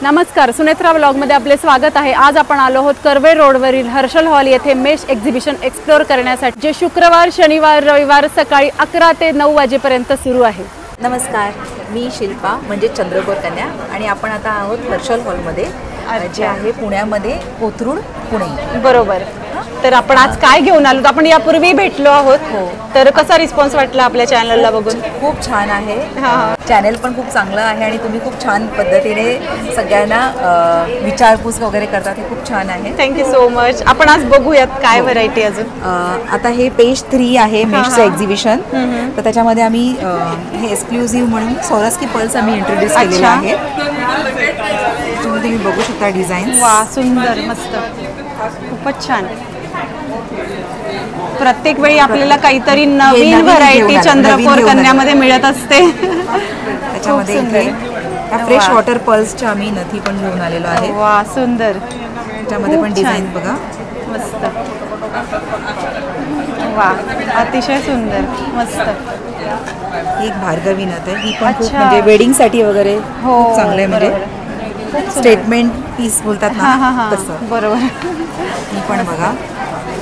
नमस्कार, सुनेत्रा ब्लॉगमध्ये आपले स्वागत आहे। आज आपण आलो आहोत कर्वे रोडवरील हर्षल हॉल येथे मेश एक्झिबिशन एक्सप्लोर करण्यासाठी, जे शुक्रवार, शनिवार, रविवार सकाळी 11 ते 9 वाजेपर्यंत सुरू आहे। नमस्कार, मी शिल्पा म्हणजे चंद्रकोर कन्या आणि आपण आता आहोत हर्षल हॉलमध्ये, जे आहे पुण्यामध्ये कोथरूड, पुणे। बरोबर। तर आपण आज काय घेऊन आलो? आपण यापूर्वी भेटलो आहोत। हो। तर कसा रिस्पॉन्स वाटला आपल्या चॅनलला बघून? खूप छान आहे। चॅनल पण खूप चांगलं आहे आणि तुम्ही खूप छान पद्धतीने सगळ्यांना विचारपूस वगैरे करतात, हे खूप छान आहे। Thank you so much. आपण आज बघूयात काय व्हरायटी अजून। आता हे पेज 3 आहे मेशचं एक्झिबिशन। तर त्याच्यामध्ये आम्ही हे एक्सक्लुझिव्ह म्हणून सोरस्की पल्स आम्ही इंट्रोड्यूस केलेला आहे। तुम्ही बघू शकता डिझाईन। वा, सुंदर, मस्त, खूपच छान। प्रत्येक वेळी आपल्याला काहीतरी नवीन व्हरायटी चंद्रकोर कन्यामध्ये मिळत असते। त्याच्यामध्ये फ्रेश वॉटर पल्सच्या आम्ही नथी पण घेऊन आलेलो आहे। वा, सुंदर। त्याच्यामध्ये पण डिझाईन बघा, मस्त। वा, अतिशय सुंदर, मस्त। एक भार्गवी नथ आहे, ही पण खूप म्हणजे वेडिंग साठी वगैरे खूप चांगलं आहे, म्हणजे स्टेटमेंट पीस बोलतात ना तसं। बरोबर। ही पण बघा,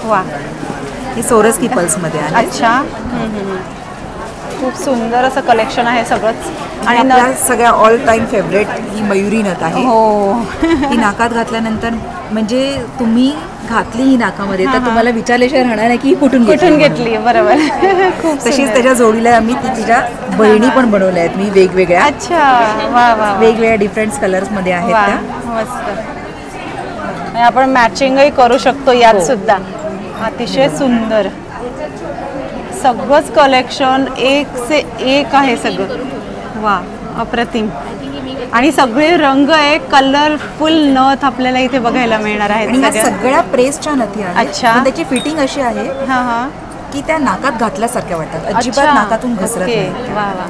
वा, ही सोरस्की पल्स मध्ये आहे। अच्छा, खूप सुंदर असं कलेक्शन आहे सगळंच। आणि आपल्या सगळ्या ऑल टाइम फेवरेट ही मयुरी नथ आहे। हो। ही नाकात घातल्यानंतर म्हणजे तुम्ही घातली ही नाकामध्ये तर तुम्हाला विचारल्याशिवाय राहणार नाही की कुठून घेतली। बरोबर। खूप तशीच त्याच्या जोडीला आम्ही तिच्या बहिणी पण बनवल्या आहेत मी वेगवेगळ्या। अच्छा, वा वा, वेगवेगळ्या डिफरंट कलर्स मध्ये आहेत त्या। मस्त। आपण मॅचिंगही करू शकतो यात सुद्धा। अतिशय सुंदर, सगळंच कलेक्शन एक से एक आहे सगळं। वा, अप्रतिम। आणि सगळे रंग एक कलरफुल नथ आपल्याला इथे बघायला मिळणार आहेत। सगळ्या प्रेसच्या नथी आहेत। अच्छा। त्याची फिटिंग अशी आहे की त्या नाकात घातल्यासारख्या वाटतात, अजिबात नाकातून घसरत नाही। वा वा।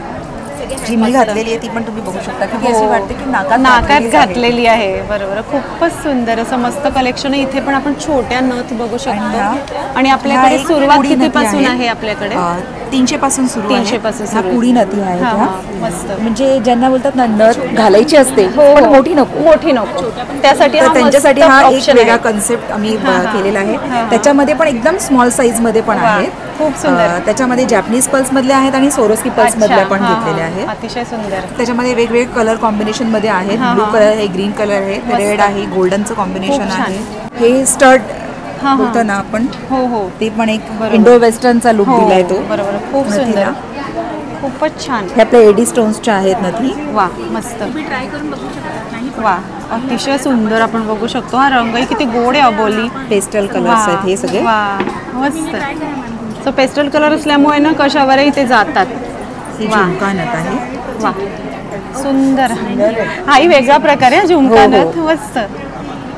जी मी घातलेली आहे ती पण तुम्ही बघू शकता की अशी वाटते की नाकात घातलेली आहे। बरोबर, खूपच सुंदर असं मस्त कलेक्शन आहे। इथे पण आपण छोट्या नथ बघू शकतो। आणि आपल्याकडे सुरुवात कितीपासून आहे? आपल्याकडे 300 पासून सुरू आहे। 300 पासून पुडी नथी आहे। मस्त। म्हणजे ज्यांना बोलतात ना नथ घालायची असते पण मोठी नको, त्यासाठी त्यांच्यासाठी हा एक वेगळा कन्सेप्ट आम्ही केलेला आहे। त्याच्यामध्ये पण एकदम स्मॉल साईज मध्ये पण आहेत। खूप सुंदर। त्याच्यामध्ये जॅपनीज पल्स मधले आहेत आणि सोरस्की पल्स मधले पण घेतलेले आहेत। अतिशय सुंदर। त्याच्यामध्ये वेगवेगळे कलर कॉम्बिनेशन मध्ये आहेत। ब्लू कलर आहे, ग्रीन कलर आहे, रेड आहे, गोल्डनचं कॉम्बिनेशन आहे। हे स्टड होतं ना आपण, ते पण एक इंडो वेस्टर्नचा लुक दिलाय तो। बरोबर, खूप सुंदर, खूपच छान। हे आपल्या एडी स्टोन्सच्या आहेत नथी। वा, मस्त। ट्राय करून बघू शकता। वा, अतिशय सुंदर। आपण बघू शकतो हा रंगही किती गोड आहे, अबोली पेस्टल कलर्स आहेत हे सगळे। वा, मस्त। सो पेस्टल कलर असल्यामुळे ना कशावरही ते जातात। ही झुमका नथ आहे। वा, सुंदर। हाही वेगळा प्रकार आहे झुमका नथ, मस्त।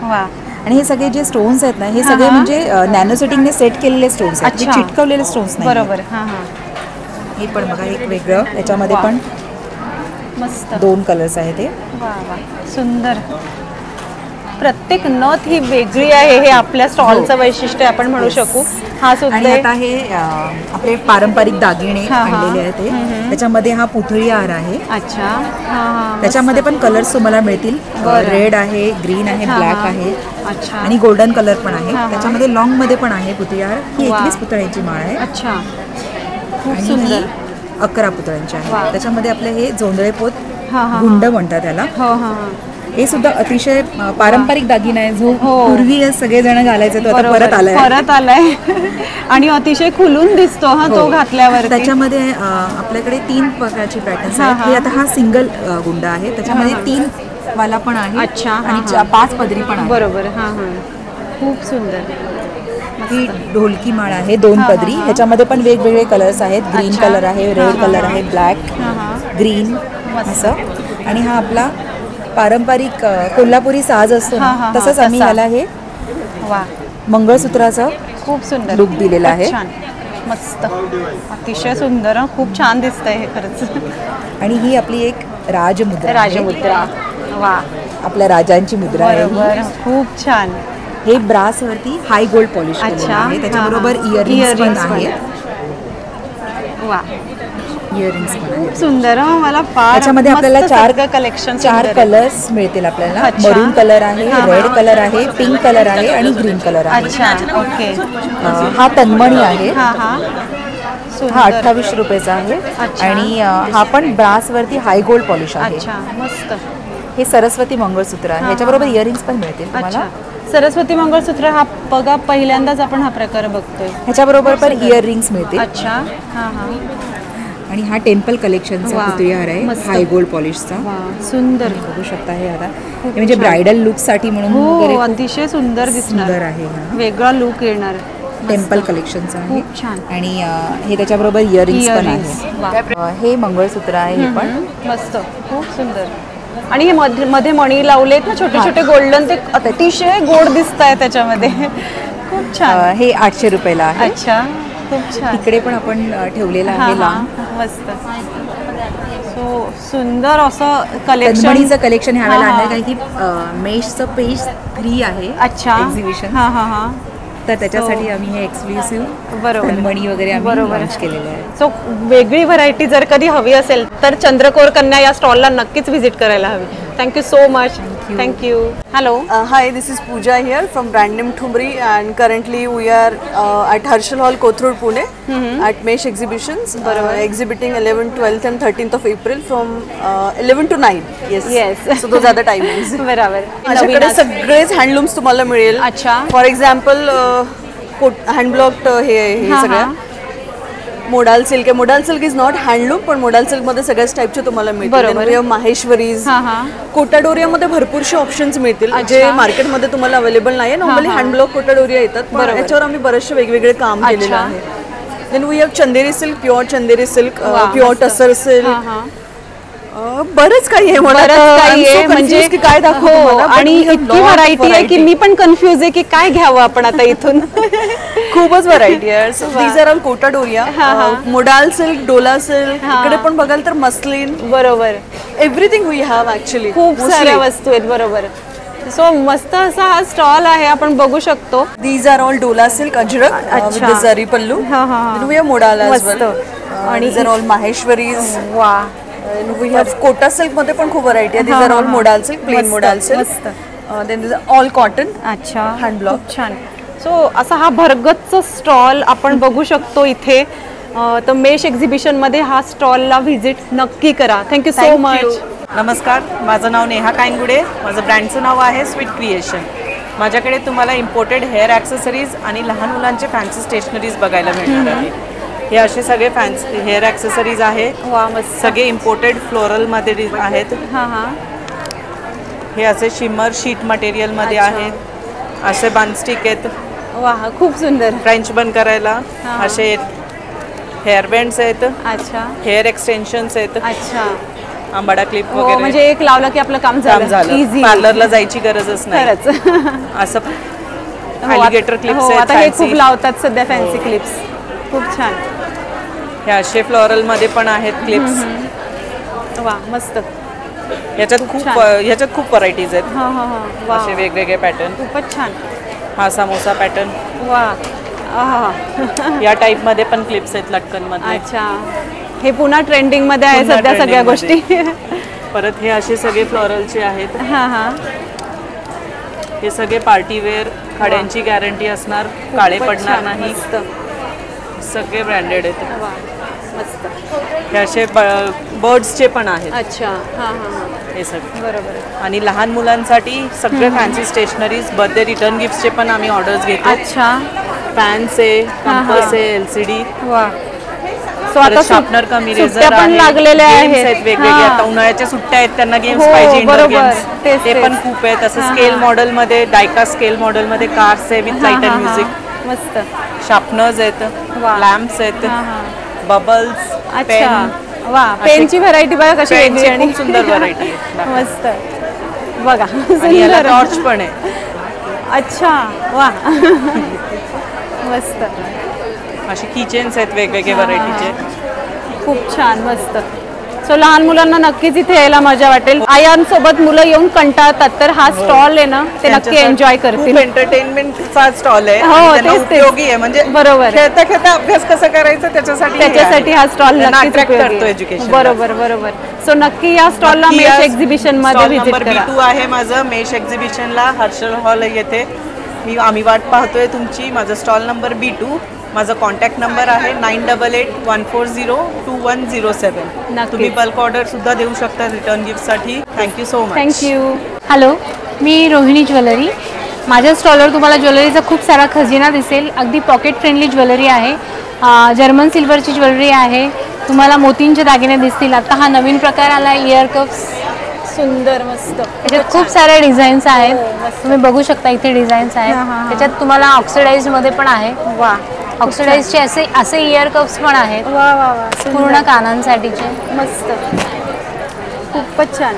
वा। आणि हे सगळे जे स्टोन्स आहेत ना, हे सगळे म्हणजे नॅनो सेटिंगने सेट केलेले स्टोन्स आहेत, चिटकवलेले स्टोन्स नाही। बरोबर। हे पण बघा एक वेगळं, त्याच्यामध्ये पण मस्त 2 कलर्स आहेत हे। वा वा, सुंदर। प्रत्येक नथ ही वेगळी आहे, हे आपल्या स्टॉलचं वैशिष्ट्य आपण म्हणू शकू। हा सुद्धा आता हे आपले पारंपरिक दागिने आणलेले आहेत। त्याच्यामध्ये हा पुतळी हार आहे। अच्छा। त्याच्यामध्ये पण कलर्स तुम्हाला मिळतील, रेड आहे, ग्रीन आहे, ब्लॅक आहे, अच्छा, आणि गोल्डन कलर पण आहे। त्याच्यामध्ये लॉंग मध्ये पण आहे पुतळी हार। ही 21 पुतळ्यांची माळ आहे। अच्छा, खूप आणि सुंदर। 11 पुतळ्यांची आहे। त्याच्यामध्ये आपले हे जोंधळे पोत गुंड म्हणतात त्याला। हे सुद्धा अतिशय पारंपरिक दागिना आहे, जो पूर्वी सगळेजण घालायचे, तो आता परत आलाय आणि अतिशय खुलून दिसतो तो घातल्यावर। त्याच्यामध्ये आपल्याकडे 3 प्रकारची पॅटर्न्स आहेत। हे आता हा सिंगल गुंड आहे, त्याच्यामध्ये 3 वाला पण आहे। अच्छा। आणि 5 पदरी पण आहे। बरोबर। खूप सुंदर। ही ढोलकी माळ आहे 2 पदरी। ह्याच्यामध्ये पण वेगवेगळे कलर्स आहेत। ग्रीन कलर आहे, रेड कलर आहे, ब्लॅक, ग्रीन असं। आणि हा आपला पारंपरिक कोल्हापुरी साज असतो तसंच आम्ही ह्याला हे मंगळसूत्राचा खूप सुंदर लुक दिलेला आहे। मस्त, अतिशय सुंदर, खूप छान दिसतंय हे खरंच। आणि ही आपली एक राजमुद्रा। वा, आपल्या राजांची मुद्रा आहे। खूप छान। हे ब्रास वरती हाय गोल्ड पॉलिश केलेलं आहे, त्याच्याबरोबर इयरिंग्स पण आहेत। वा, इयरिंग्स पण आहेत. खूप सुंदर. मला फार त्याच्यामध्ये आपल्याला चार कलेक्शन, 4 कलर्स मिळतील आपल्याला. अच्छा. मरून कलर आहे, रेड कलर आहे, पिंक कलर आहे आणि ग्रीन कलर आहे. अच्छा, ओके. हा तन्मणी आहे. हां हां, हा 28 रुपयाचा आहे. अच्छा. आणि हा पण ब्रासवरती हाय गोल्ड पॉलिश आहे. अच्छा, मस्त. हे सरस्वती मंगळसूत्र आहे. ह्याच्याबरोबर इयरिंग्स पण मिळतील तुम्हाला. अच्छा, सरस्वती मंगळसूत्र हा बघा पहिल्यांदाच आपण हा प्रकार बघतोय. ह्याच्याबरोबर पण इयरिंग्स मिळतील. अच्छा, हां हां. आणि हा टेम्पल कलेक्शनचा वा, पुतळी हार आहे, मस्त. हाय गोल्ड पॉलिशचा. वा, सुंदर. बघू शकता हे आता हे म्हणजे ब्रायडल लुक साठी म्हणून वगैरे हो, खूप अतिशय सुंदर दिसणार. सुंदर आहे हा. वेगळा लुक येणार. टेम्पल कलेक्शनचा आहे. खूप छान. आणि हे त्याच्याबरोबर इयरिंग्स पण Earrings. वा. आहे. हे मंगळसूत्र आहे हे पण. मस्त, खूप सुंदर. आणि हे मध्ये मणी लावलेत ना छोटे छोटे गोल्डन, ते अतिशय गोड दिसत आहे त्याच्यामध्ये. खूप छान. हे 800 रुपयाला आहे. अच्छा, खूप छान. इकडे पण आपण ठेवलेलं हां आहे लांब. हां, मस्त. सो सुंदर असं कलेक्शन. तन्मणीचं कलेक्शन ह्या वेळेला आणलं कारण की मेशचं पेज 3 आहे. अच्छा, एक्झिबिशन. हां हां हां. तर त्याच्यासाठी आम्ही हे एक्सक्लुसिव्ह बरोबर. तन्मणी वगैरे आम्ही बरोबर. लॉन्च केलेले आहे. सो वेगळी व्हरायटी जर कधी हवी असेल तर चंद्रकोर कन्या या स्टॉलला नक्कीच व्हिजिट करायला हवी. Thank you so much. Thank you. Hello. Hi, this is Pooja here from brand name Thumri, and currently we are at Harshal Hall, Kothur, Pune, at Mesh Exhibitions, exhibiting 11th, 12th and 13th of April from 11 to 9. Yes. Yes. So those are the timings. बरोबर. माझ्याकडे सगळेच हँडलूम्स तुम्हाला मिळेल. अच्छा. For example हँडब्लॉक्ड हे हां, सगळ्या हां. मोडाल सिल्क आहे. Modal silk is not handloom, पण मोडाल सिल्क मध्ये सगळ्याच टाईपचे तुम्हाला बरोबर. मिळतील. माहेश्वरीज, हां हां. कोटाडोरियामध्ये भरपूरशे ऑप्शन्स मिळतील जे मार्केटमध्ये तुम्हाला अवेलेबल नाही. नॉर्मली हँडब्लॉक कोटाडोरिया येतात, पण बरोबर. याच्यावर आम्ही बरेचसे वेगवेगळे काम केलेलं अच्छा. आहे. Then we have Chanderi silk, pure Chanderi silk, वा, प्युअर मस्त. टसर सिल्क, हां हां. बरंच काही आहे. मला बरंच आता काही I'm so आहे confused म्हणजे की काय दाखवू हो, तुम्हाला, but आणि we have इतकी lot of व्हरायटी आहे की variety. मी पण कन्फ्युज आहे की काय घ्यावं आपण आता इथून. खूपच व्हरायटी आहे. So these are all Kota Doria, modal silk, Dola silk. इकडे पण बघाल तर मस्लिन, बरोबर. Everything we have actually. खूप साऱ्या वस्तू आहेत. बरोबर. सो मस्त असा हा स्टॉल आहे, आपण बघू शकतो. These are all Dola silk ajrak with the zari pallu. Then we have modal as well. आणि these are all maheshwaris. वा. And we have kota silk मध्ये पण खूप व्हरायटी आहे. These are all modal silk, plain modal silk. मस्त. Then these are all cotton. अच्छा, Hand block. खूप छान. सो असा हा भरगच्च स्टॉल आपण बघू शकतो इथे. तर मेश एक्झिबिशनमध्ये हा स्टॉलला व्हिजिट नक्की करा. Thank you so much. नमस्कार, माझं नाव नेहा कायनगुडे. माझं ब्रँडचं नाव आहे स्वीट क्रिएशन. माझ्याकडे तुम्हाला इम्पोर्टेड हेअर ॲक्सेसरीज आणि लहान मुलांचे फॅन्सी स्टेशनरीज बघायला मिळणार आहे. हे असे सगळे फॅन्सी हेअर ॲक्सेसरीज आहे. वा, मस्त. सगळे इम्पोर्टेड फ्लोरलमध्ये आहेत. हां हां. हे असे शिमर शीट मटेरियलमध्ये आहेत. असे बनस्टिक आहेत वा, खूप सुंदर. फ्रेंच बन करायला. असे हेअर बँड्स आहेत. अच्छा हेअर एक्सटेन्शन्स आहेत. अच्छा. आंबाडा क्लिप हो, वगैरे. म्हणजे एक लावला की आपलं काम काम झालं. इझी. पार्लरला जायची गरजच नाही. खरंच. असं हो, अलिगेटर क्लिप्स आहेत. आता हे खूप fancy. लावतात सध्या फॅन्सी क्लिप्स. खूप छान. हे असे फ्लोरल मध्ये पण आहेत क्लिप्स. वा, मस्त. ह्याच्यात खूप व्हरायटीज आहेत. हां हां हां. वा, असे वेगवेगळे पॅटर्न. खूपच छान. हा समोसा पॅटर्न. वा. आहा. या टाइप मध्ये पण क्लिप्स आहेत लटकन मध्ये. अच्छा, हे पुन्हा ट्रेंडिंग मध्ये आहे पुन्हा सध्या सगळ्या trending गोष्टी. परत हे असे सगळे फ्लोरलचे आहेत. हां हां. हे सगळे पार्टी वेअर, खड्यांची गॅरंटी असणार, काळे खूपच पडणार छान, नाही. मस्त. सगळे ब्रँडेड आहेत. वा, मस्त. हे असे बर्ड्सचे पण आहेत. अच्छा. हां हां हां. हे सगळे. बरोबर. आणि लहान मुलांसाठी सगळे फॅन्सी स्टेशनरीज, बर्थडे रिटर्न गिफ्टचे पण आम्ही ऑर्डर्स घेतो. अच्छा. फॅन्स आहे, कंपस आहे, LCD. वा. सो आता शार्पनर कमी सुट्ट्या रेझर पण लागलेल्या आहेत. वेगवेगळे. हां. आता उन्हाळ्याच्या सुट्ट्या आहेत, त्यांना गेम्स हो, पाहिजे, इंडोर बरोबर. गेम्स. तेच, ते तेच. पण खूप आहेत. असं हां, स्केल हां. मॉडेल मध्ये, डायका स्केल मॉडेल मध्ये कार्स आहे विथ लाईट अँड म्युझिक. मस्त. शार्पनर्स आहेत, वा. लॅम्प्स आहेत, हां हां. बबल्स, अच्छा. वा, पेनची व्हरायटी बघा कशी वेगळी आणि खूप सुंदर व्हरायटी आहे. मस्त. बघा, आणि याला सुंदर. टॉर्च पण आहे. अच्छा. वा. मस्त. असे किचन्स आहेत वेगवेगळे व्हरायटीचे. खूप छान. मस्त. सो लहान मुलांना नक्कीच इथे यायला मजा वाटेल. आयांसोबत मुलं येऊन कंटाळतात तर हा स्टॉल आहे ना ते नक्की एन्जॉय करतील. एंटरटेनमेंटचा स्टॉल आहे. हो, त्यांना तेच. उपयोगी आहे. म्हणजे बरोबर. खेळता खेळता अभ्यास कसा करायचा त्याच्यासाठी हा स्टॉल नक्कीच अट्रॅक्ट उपयोगी करतो आहे. एज्युकेशन. बरोबर. सो नक्की या स्टॉलला मेश एक्झिबिशन मध्ये व्हिजिट करा. B2 आहे माझं मेश एक्झिबिशनला हर्षल हॉल येथे. आम्ही वाट पाहतोय तुमची. माझा स्टॉल नंबर B2. माझा कॉन्टॅक्ट नंबर आहे 9881402107. तुम्ही बल्क ऑर्डर सुद्धा देऊ शकता रिटर्न गिफ्टसाठी. Thank you so much. Thank you. Hello, मी रोहिणी ज्वेलरी. माझ्या स्टॉलवर तुम्हाला ज्वेलरीचा खूप सारा खजिना दिसेल. अगदी पॉकेट फ्रेंडली ज्वेलरी आहे. जर्मन सिल्वरची ज्वेलरी आहे. तुम्हाला मोतींचे दागिने दिसतील. आता हा नवीन प्रकार आला इयर कप्स. सुंदर मस्त. त्याच्यात खूप साऱ्या डिझाईन्स आहेत. तुम्ही बघू शकता इथे डिझाईन्स आहेत. त्याच्यात तुम्हाला ऑक्सिडाइज मध्ये पण आहे. वा. ऑक्सिडाइजचे असे इयर कप्स पण आहेत. वा. पूर्ण कानांसाठीचे. मस्त. खूपच छान.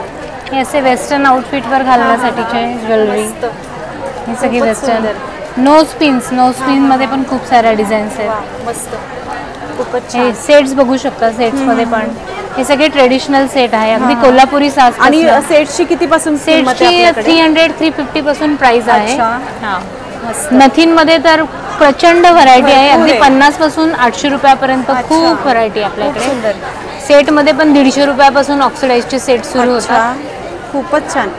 हे असे वेस्टर्न आउटफिटवर घालण्यासाठीचे ज्वेलरी. हे सगळी वेस्टर्न. नोज पिन्स मध्ये पण खूप साऱ्या डिझाईन्स आहेत. मस्त. खूपच हे सेट्स बघू शकता. सेट्स मध्ये पण हे सगळे ट्रेडिशनल सेट आहे. अगदी कोल्हापुरी साज. आणि सेटची किती पासून? सेटची 300-350 पासून प्राइस आहे. मस्त. नथिन मध्ये तर प्रचंड व्हरायटी आहे. अगदी 50 पासून 800 रुपयापर्यंत खूप व्हरायटी आपल्याकडे. सेट मध्ये पण 150 रुपयापासून ऑक्सिडाइजचे सेट सुरू होतात. खूपच छान.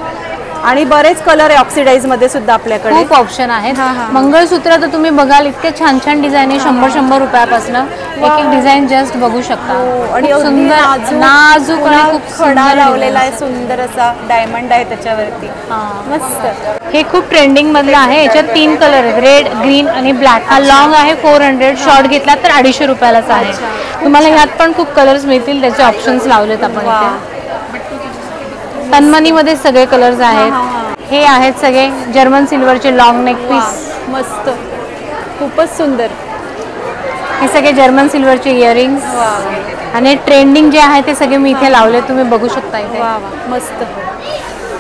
आणि बरेच कलर आहे ऑक्सिडाइज मध्ये सुद्धा आपल्याकडे. खूप ऑप्शन आहेत. मंगळसूत्र तर तुम्ही बघाल इतके छान छान डिझाईन आहे. 100 रुपयापासून एक डिझाईन जस्ट बघू शकता. आणि सुंदर नाजूक आणि खूप खडा लावलेला आहे. सुंदर असा डायमंड आहे त्याच्यावरती. मस्त. हे खूप ट्रेंडिंग मधलं आहे. याच्यात 3 कलर आहेत. रेड, ग्रीन आणि ब्लॅक. हा लॉंग आहे 400. शॉर्ट घेतला तर 250 रुपयालाच आहे. तुम्हाला ह्यात पण खूप कलर्स मिळतील. त्याचे ऑप्शन्स लावलेत आपण इथे. तन्मनी मध्ये सगळे कलर्स आहेत. हे आहेत सगळे जर्मन सिल्वरचे लॉंग नेक पीस. मस्त. खूपच सुंदर. हे सगळे जर्मन सिल्वरचे इयरिंग्स. आणि ट्रेंडिंग जे आहे ते सगळे मी इथे लावले. तुम्ही बघू शकता इथे. मस्त.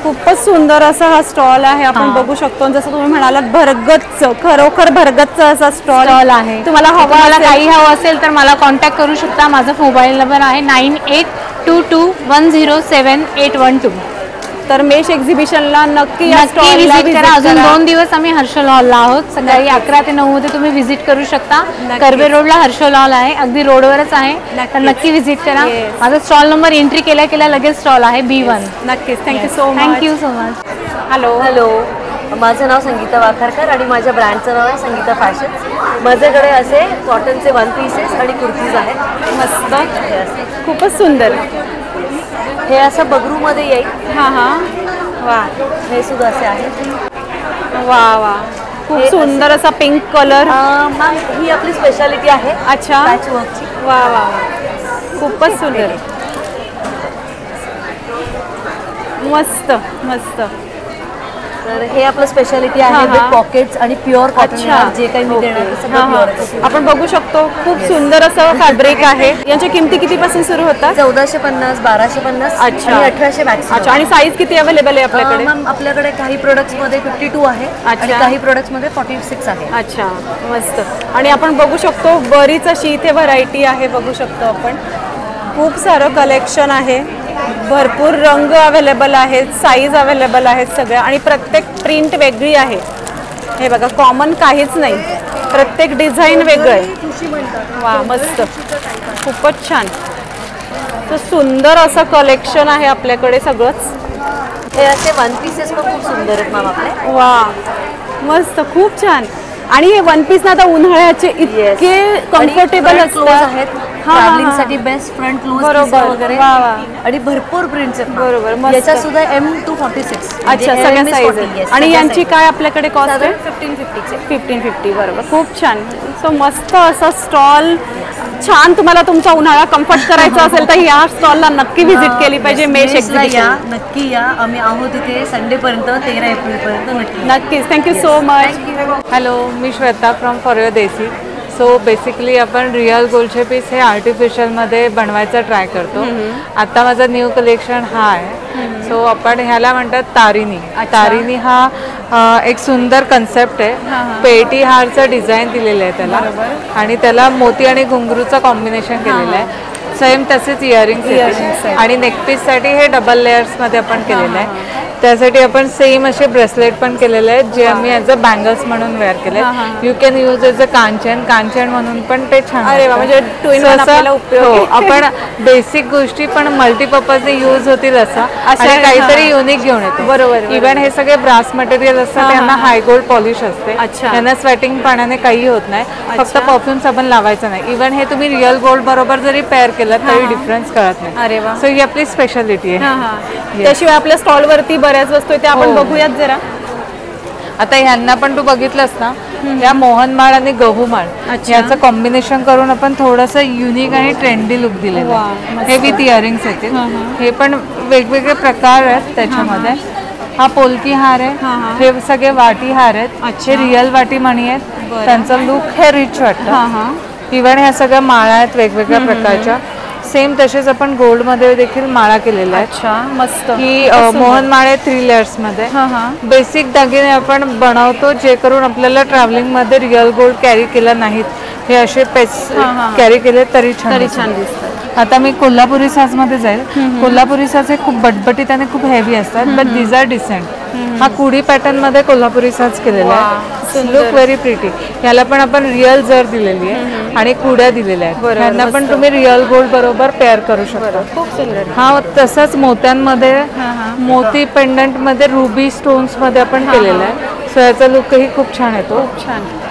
खूपच सुंदर असा हा स्टॉल आहे. आपण बघू शकतो. जसं तुम्ही म्हणालात भरगच्च, खरोखर भरगच्च असा स्टॉल आहे. तुम्हाला काही हवं असेल तर मला कॉन्टॅक्ट करू शकता. माझा मोबाईल नंबर आहे 9822107812. तर मेश एक्झिबिशनला नक्की विजिट करा. अजून 2 दिवस आम्ही हर्षल हॉलला आहोत. सकाळी 11 ते 9 मध्ये तुम्ही विजिट करू शकता. कर्वे रोडला हर्षल हॉल आहे. अगदी रोडवरच आहे. तर नक्की विजिट करा. माझा स्टॉल नंबर एंट्री केल्या लगेच स्टॉल आहे B1. नक्कीच. Thank you so much. हॅलो, माझं नाव संगीता वाखारकर आणि माझ्या ब्रँडचं नाव आहे संगीता फॅशन. माझ्याकडे असे कॉटनचे 1 पीसेस आणि कुर्तीज आहेत. मस्त. खूपच सुंदर. हे असं बगरूमध्ये येईल. वा. हे सुद्धा असे आहेत. वा. खूप सुंदर असा पिंक कलर. मॅम ही आपली स्पेशालिटी आहे. अच्छा. पॅच वर्कची. वा. खूपच सुंदर. मस्त. तर हे आपलं स्पेशालिटी आहे. विथ पॉकेट्स आणि प्युअर कॉटन. जे काही मी देणार ते सगळं प्युअर आहे. आपण बघू शकतो. खूप सुंदर असं फॅब्रिक आहे. यांच्या किमती कितीपासून सुरू होतात? 1450, 1250 आणि 1800 मॅक्स. अच्छा. आणि साईज किती अवेलेबल आहे आपल्याकडे? मॅम आपल्याकडे काही प्रोडक्ट्स मध्ये 52 आहे आणि काही प्रोडक्ट्स मध्ये 46 आहे. अच्छा. मस्त. आणि आपण बघू शकतो बरीच अशी इथे व्हरायटी आहे. बघू शकतो आपण खूप सारं कलेक्शन आहे. भरपूर रंग अवेलेबल आहेत. साईज अवेलेबल आहेत सगळ्या. आणि प्रत्येक प्रिंट वेगळी आहे. हे बघा कॉमन काहीच नाही. प्रत्येक डिझाईन वेगळं आहे. वा. मस्त. खूपच छान. तर सुंदर असं कलेक्शन आहे आपल्याकडे सगळंच. हे असे 1 पीसेस पण खूप सुंदर आहेत मॅम आपले. वा. मस्त. खूप छान. आणि हे 1 पीस ना आता उन्हाळ्याचे इतके कम्फर्टेबल आहेत. ट्रॅव्हलिंगसाठी बेस्ट फ्रंट क्लोज वगैरे. आणि भरपूर प्रिंट्स आहेत. बरोबर. याचा सुद्धा M to 46. अच्छा. सगळ्या साईज. आणि यांची काय आपल्याकडे कॉस्ट आहे? 1550. बरोबर. खूप छान. सो मस्त असा स्टॉल. छान. तुम्हाला तुमचा उन्हाळा कम्फर्ट करायचा असेल तर या स्टॉलला नक्की व्हिजिट केली पाहिजे. मेश एक्झिबिशन नक्की या. आम्ही आहोत इथे संडे पर्यंत 13 एप्रिलपर्यंत. नक्कीच. Thank you so much. हॅलो, मी Shweta from for your Desi. So basically आपण रिअल गोल्डचे पीस हे आर्टिफिशियलमध्ये बनवायचा ट्राय करतो. आता माझं न्यू कलेक्शन हा आहे. सो आपण ह्याला म्हणतात तारिणी. तारिणी हा एक सुंदर कन्सेप्ट आहे. पेटी हारचं डिझाईन दिलेलं आहे त्याला आणि त्याला मोती आणि घुंगरूचं कॉम्बिनेशन केलेलं आहे. सेम तसेच इयरिंग्स आणि नेकपीस साठी हे डबल लेयर्स मध्ये आपण केलेलं आहे. त्यासाठी आपण सेम असे ब्रेसलेट पण केलेले आहेत जे आम्ही ॲज अ बँगल्स म्हणून वेअर केले. You can use as a Kanchan म्हणून पण ते छान. अरे वा, म्हणजे आपण बेसिक गोष्टी पण मल्टीपर्पजने यूज होतील असं आणि काहीतरी युनिक घेऊन येतो. बरोबर. इव्हन हे सगळे ब्रास मटेरियल असतात त्यांना हाय गोल्ड पॉलिश असते. त्यांना स्वेटिंग पाण्याने काही होत नाही. फक्त परफ्युम्स आपण लावायचं नाही. इव्हन हे तुम्ही रिअल गोल्ड बरोबर जरी पेअर केलं तरी डिफरन्स कळत नाही. अरे वा. सो ही आपली स्पेशालिटी आहे. त्याशिवाय आपल्या स्टॉल वरती बऱ्याच वस्तू आहेत, त्या आपण बघूयात जरा. आता ह्यांना पण तू बघितलंस ना, या मोहनमाळ आणि गहूमाळ याचं कॉम्बिनेशन करून आपण थोडंसं युनिक आणि ट्रेंडी लुक दिलेलं आहे. हे विथ इयरिंग्स येतील. हे पण वेगवेगळे प्रकार आहेत त्याच्यामध्ये. हा पोलकी हार आहे, हे सगळे वाटी हार आहेत, हे रिअल वाटी मणी आहेत. त्यांचा लुक हे रिच वाटतं. इव्हन ह्या सगळ्या माळा आहेत वेगवेगळ्या प्रकारच्या. सेम तसेच आपण गोल्ड मध्ये देखील माळा केलेल्या आहेत. मस्त. ही मोहनमाळ आहे 3 लेयर्स मध्ये. बेसिक दागिने आपण बनवतो जे करून आपल्याला ट्रॅव्हलिंग मध्ये रिअल गोल्ड कॅरी केला नाहीत, हे असे पेस कॅरी केले तरी छान दिसतात. आता मी कोल्हापुरी साज मध्ये जाईल. कोल्हापुरी साज हे खूप बटबटीत आणि खूप हेवी असतात, बट दीज आर डिसेंट. हा कुडी पॅटर्न मध्ये कोल्हापुरी साज केलेला आहे. Look very pretty. याला पण आपण रिअल जर दिलेली आहे आणि कुड्या दिलेल्या आहेत. यांना पण तुम्ही रिअल गोल्ड बरोबर पेअर करू शकता. खूप सुंदर. हा तसंच मोत्यांमध्ये मोती पेंडंट मध्ये रुबी स्टोन्स मध्ये आपण केलेला आहे. सो याचा लुकही खूप छान येतो.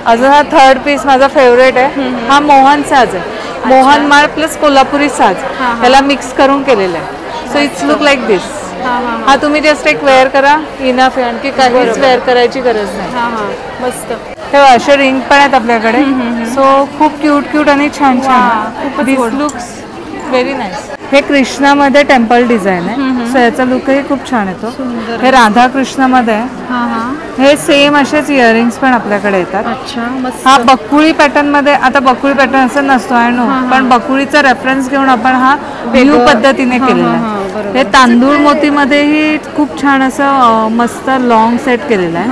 अजून हा थर्ड पीस माझा फेवरेट आहे. हा मोहन साज आहे. मोहनमाळ प्लस कोल्हापुरी साज त्याला मिक्स करून केलेला आहे. सो इट्स लुक लाईक दिस. हा तुम्ही जस्ट एक वेअर करा, इनफ आहे. आणखी काहीच वेअर करायची गरज नाही. मस्त. हे असे रिंग पण आहेत आपल्याकडे. सो खूप क्यूट आणि छान छान. दिस लुक्स व्हेरी नाईस. हे कृष्णामध्ये टेम्पल डिझाईन आहे. सो याचा लुकही खूप छान येतो. हे राधा कृष्णामध्ये आहे. हे सेम असेच इयरिंग्स पण आपल्याकडे येतात. हा बकुळी पॅटर्न मध्ये. आता बकुळी पॅटर्न असं नसतो आय नो, पण बकुळीचा रेफरन्स घेऊन आपण हा न्यू पद्धतीने केलेला आहे. हे तांदूळ मोतीमध्येही खूप छान असं मस्त लॉंग सेट केलेला आहे.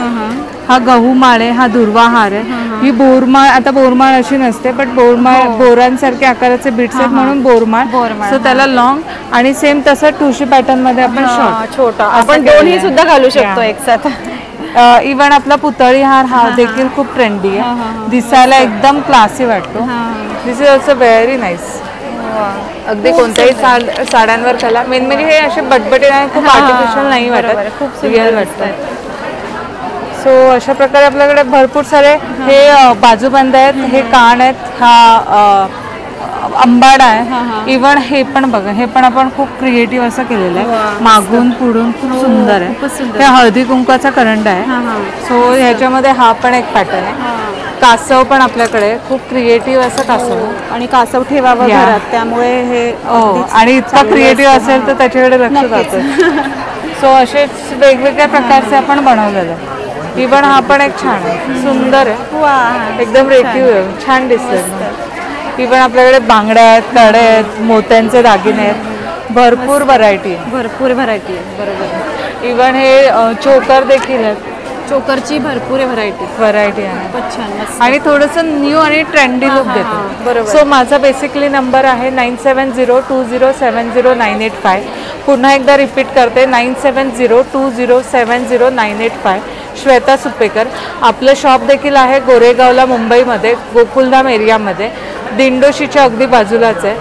हा गहू माळ आहे, हा दुर्वा हार आहे. ही बोरमाळ. आता बोरमाळ अशी नसते, बट बोरमाळ बोरांसारखे आकाराचे बीट्स आहेत म्हणून बोरमाळ. सो त्याला लॉंग आणि सेम तसं ठुशी पॅटर्न मध्ये आपण शॉर्ट छोटा आपण दोन्ही सुद्धा घालू शकतो एक साथ. इव्हन आपला पुतळी हार हा देखील खूप ट्रेंडी आहे. दिसायला एकदम क्लासी वाटतो. दिस इज ऑल्सो व्हेरी नाईस. अगदी कोणत्याही साड्यांवर त्याला मेन म्हणजे हे असे बटबटे खूप आर्टिफिशियल नाही वाटत, खूप रिअल वाटतं. सो अशा प्रकारे आपल्याकडे भरपूर सारे हे बाजूबंद आहेत, हे कान आहेत, हा अंबाडा आहे. इव्हन हे पण बघा, हे पण आपण खूप क्रिएटिव्ह असं केलेलं आहे. मागून पुढून खूप सुंदर आहे. हे हळदी कुंकाचा करंडा आहे. सो ह्याच्यामध्ये हा पण एक पॅटर्न आहे. कासव पण आपल्याकडे खूप क्रिएटिव्ह असं कासव. आणि कासव ठेवावं घरात, त्यामुळे हे आणि इतका क्रिएटिव्ह असेल तर त्याच्याकडे लक्ष जातं. सो असेच वेगवेगळ्या प्रकारचे आपण बनवलेलं आहे. इव्हन हा पण एक छान आहे, सुंदर आहे, एकदम रेखीव आहे, छान दिसतंय. इव्हन आपल्याकडे बांगड्या आहेत, कड्या आहेत, मोत्यांचे दागिने आहेत, भरपूर व्हरायटी आहे. बरोबर. इव्हन हे चोकर देखील आहेत. चोकरची भरपूर व्हरायटी आहे. आणि थोडंसं न्यू आणि ट्रेंडी लुक देतो. बरोबर. सो माझा बेसिकली नंबर आहे 9702070985. पुन्हा एकदा रिपीट करते, 9702070985. श्वेता सुपेकर. आपलं शॉप देखील आहे गोरेगावला, मुंबईमध्ये, गोकुलधाम एरियामध्ये, दिंडोशीच्या अगदी बाजूलाच आहे.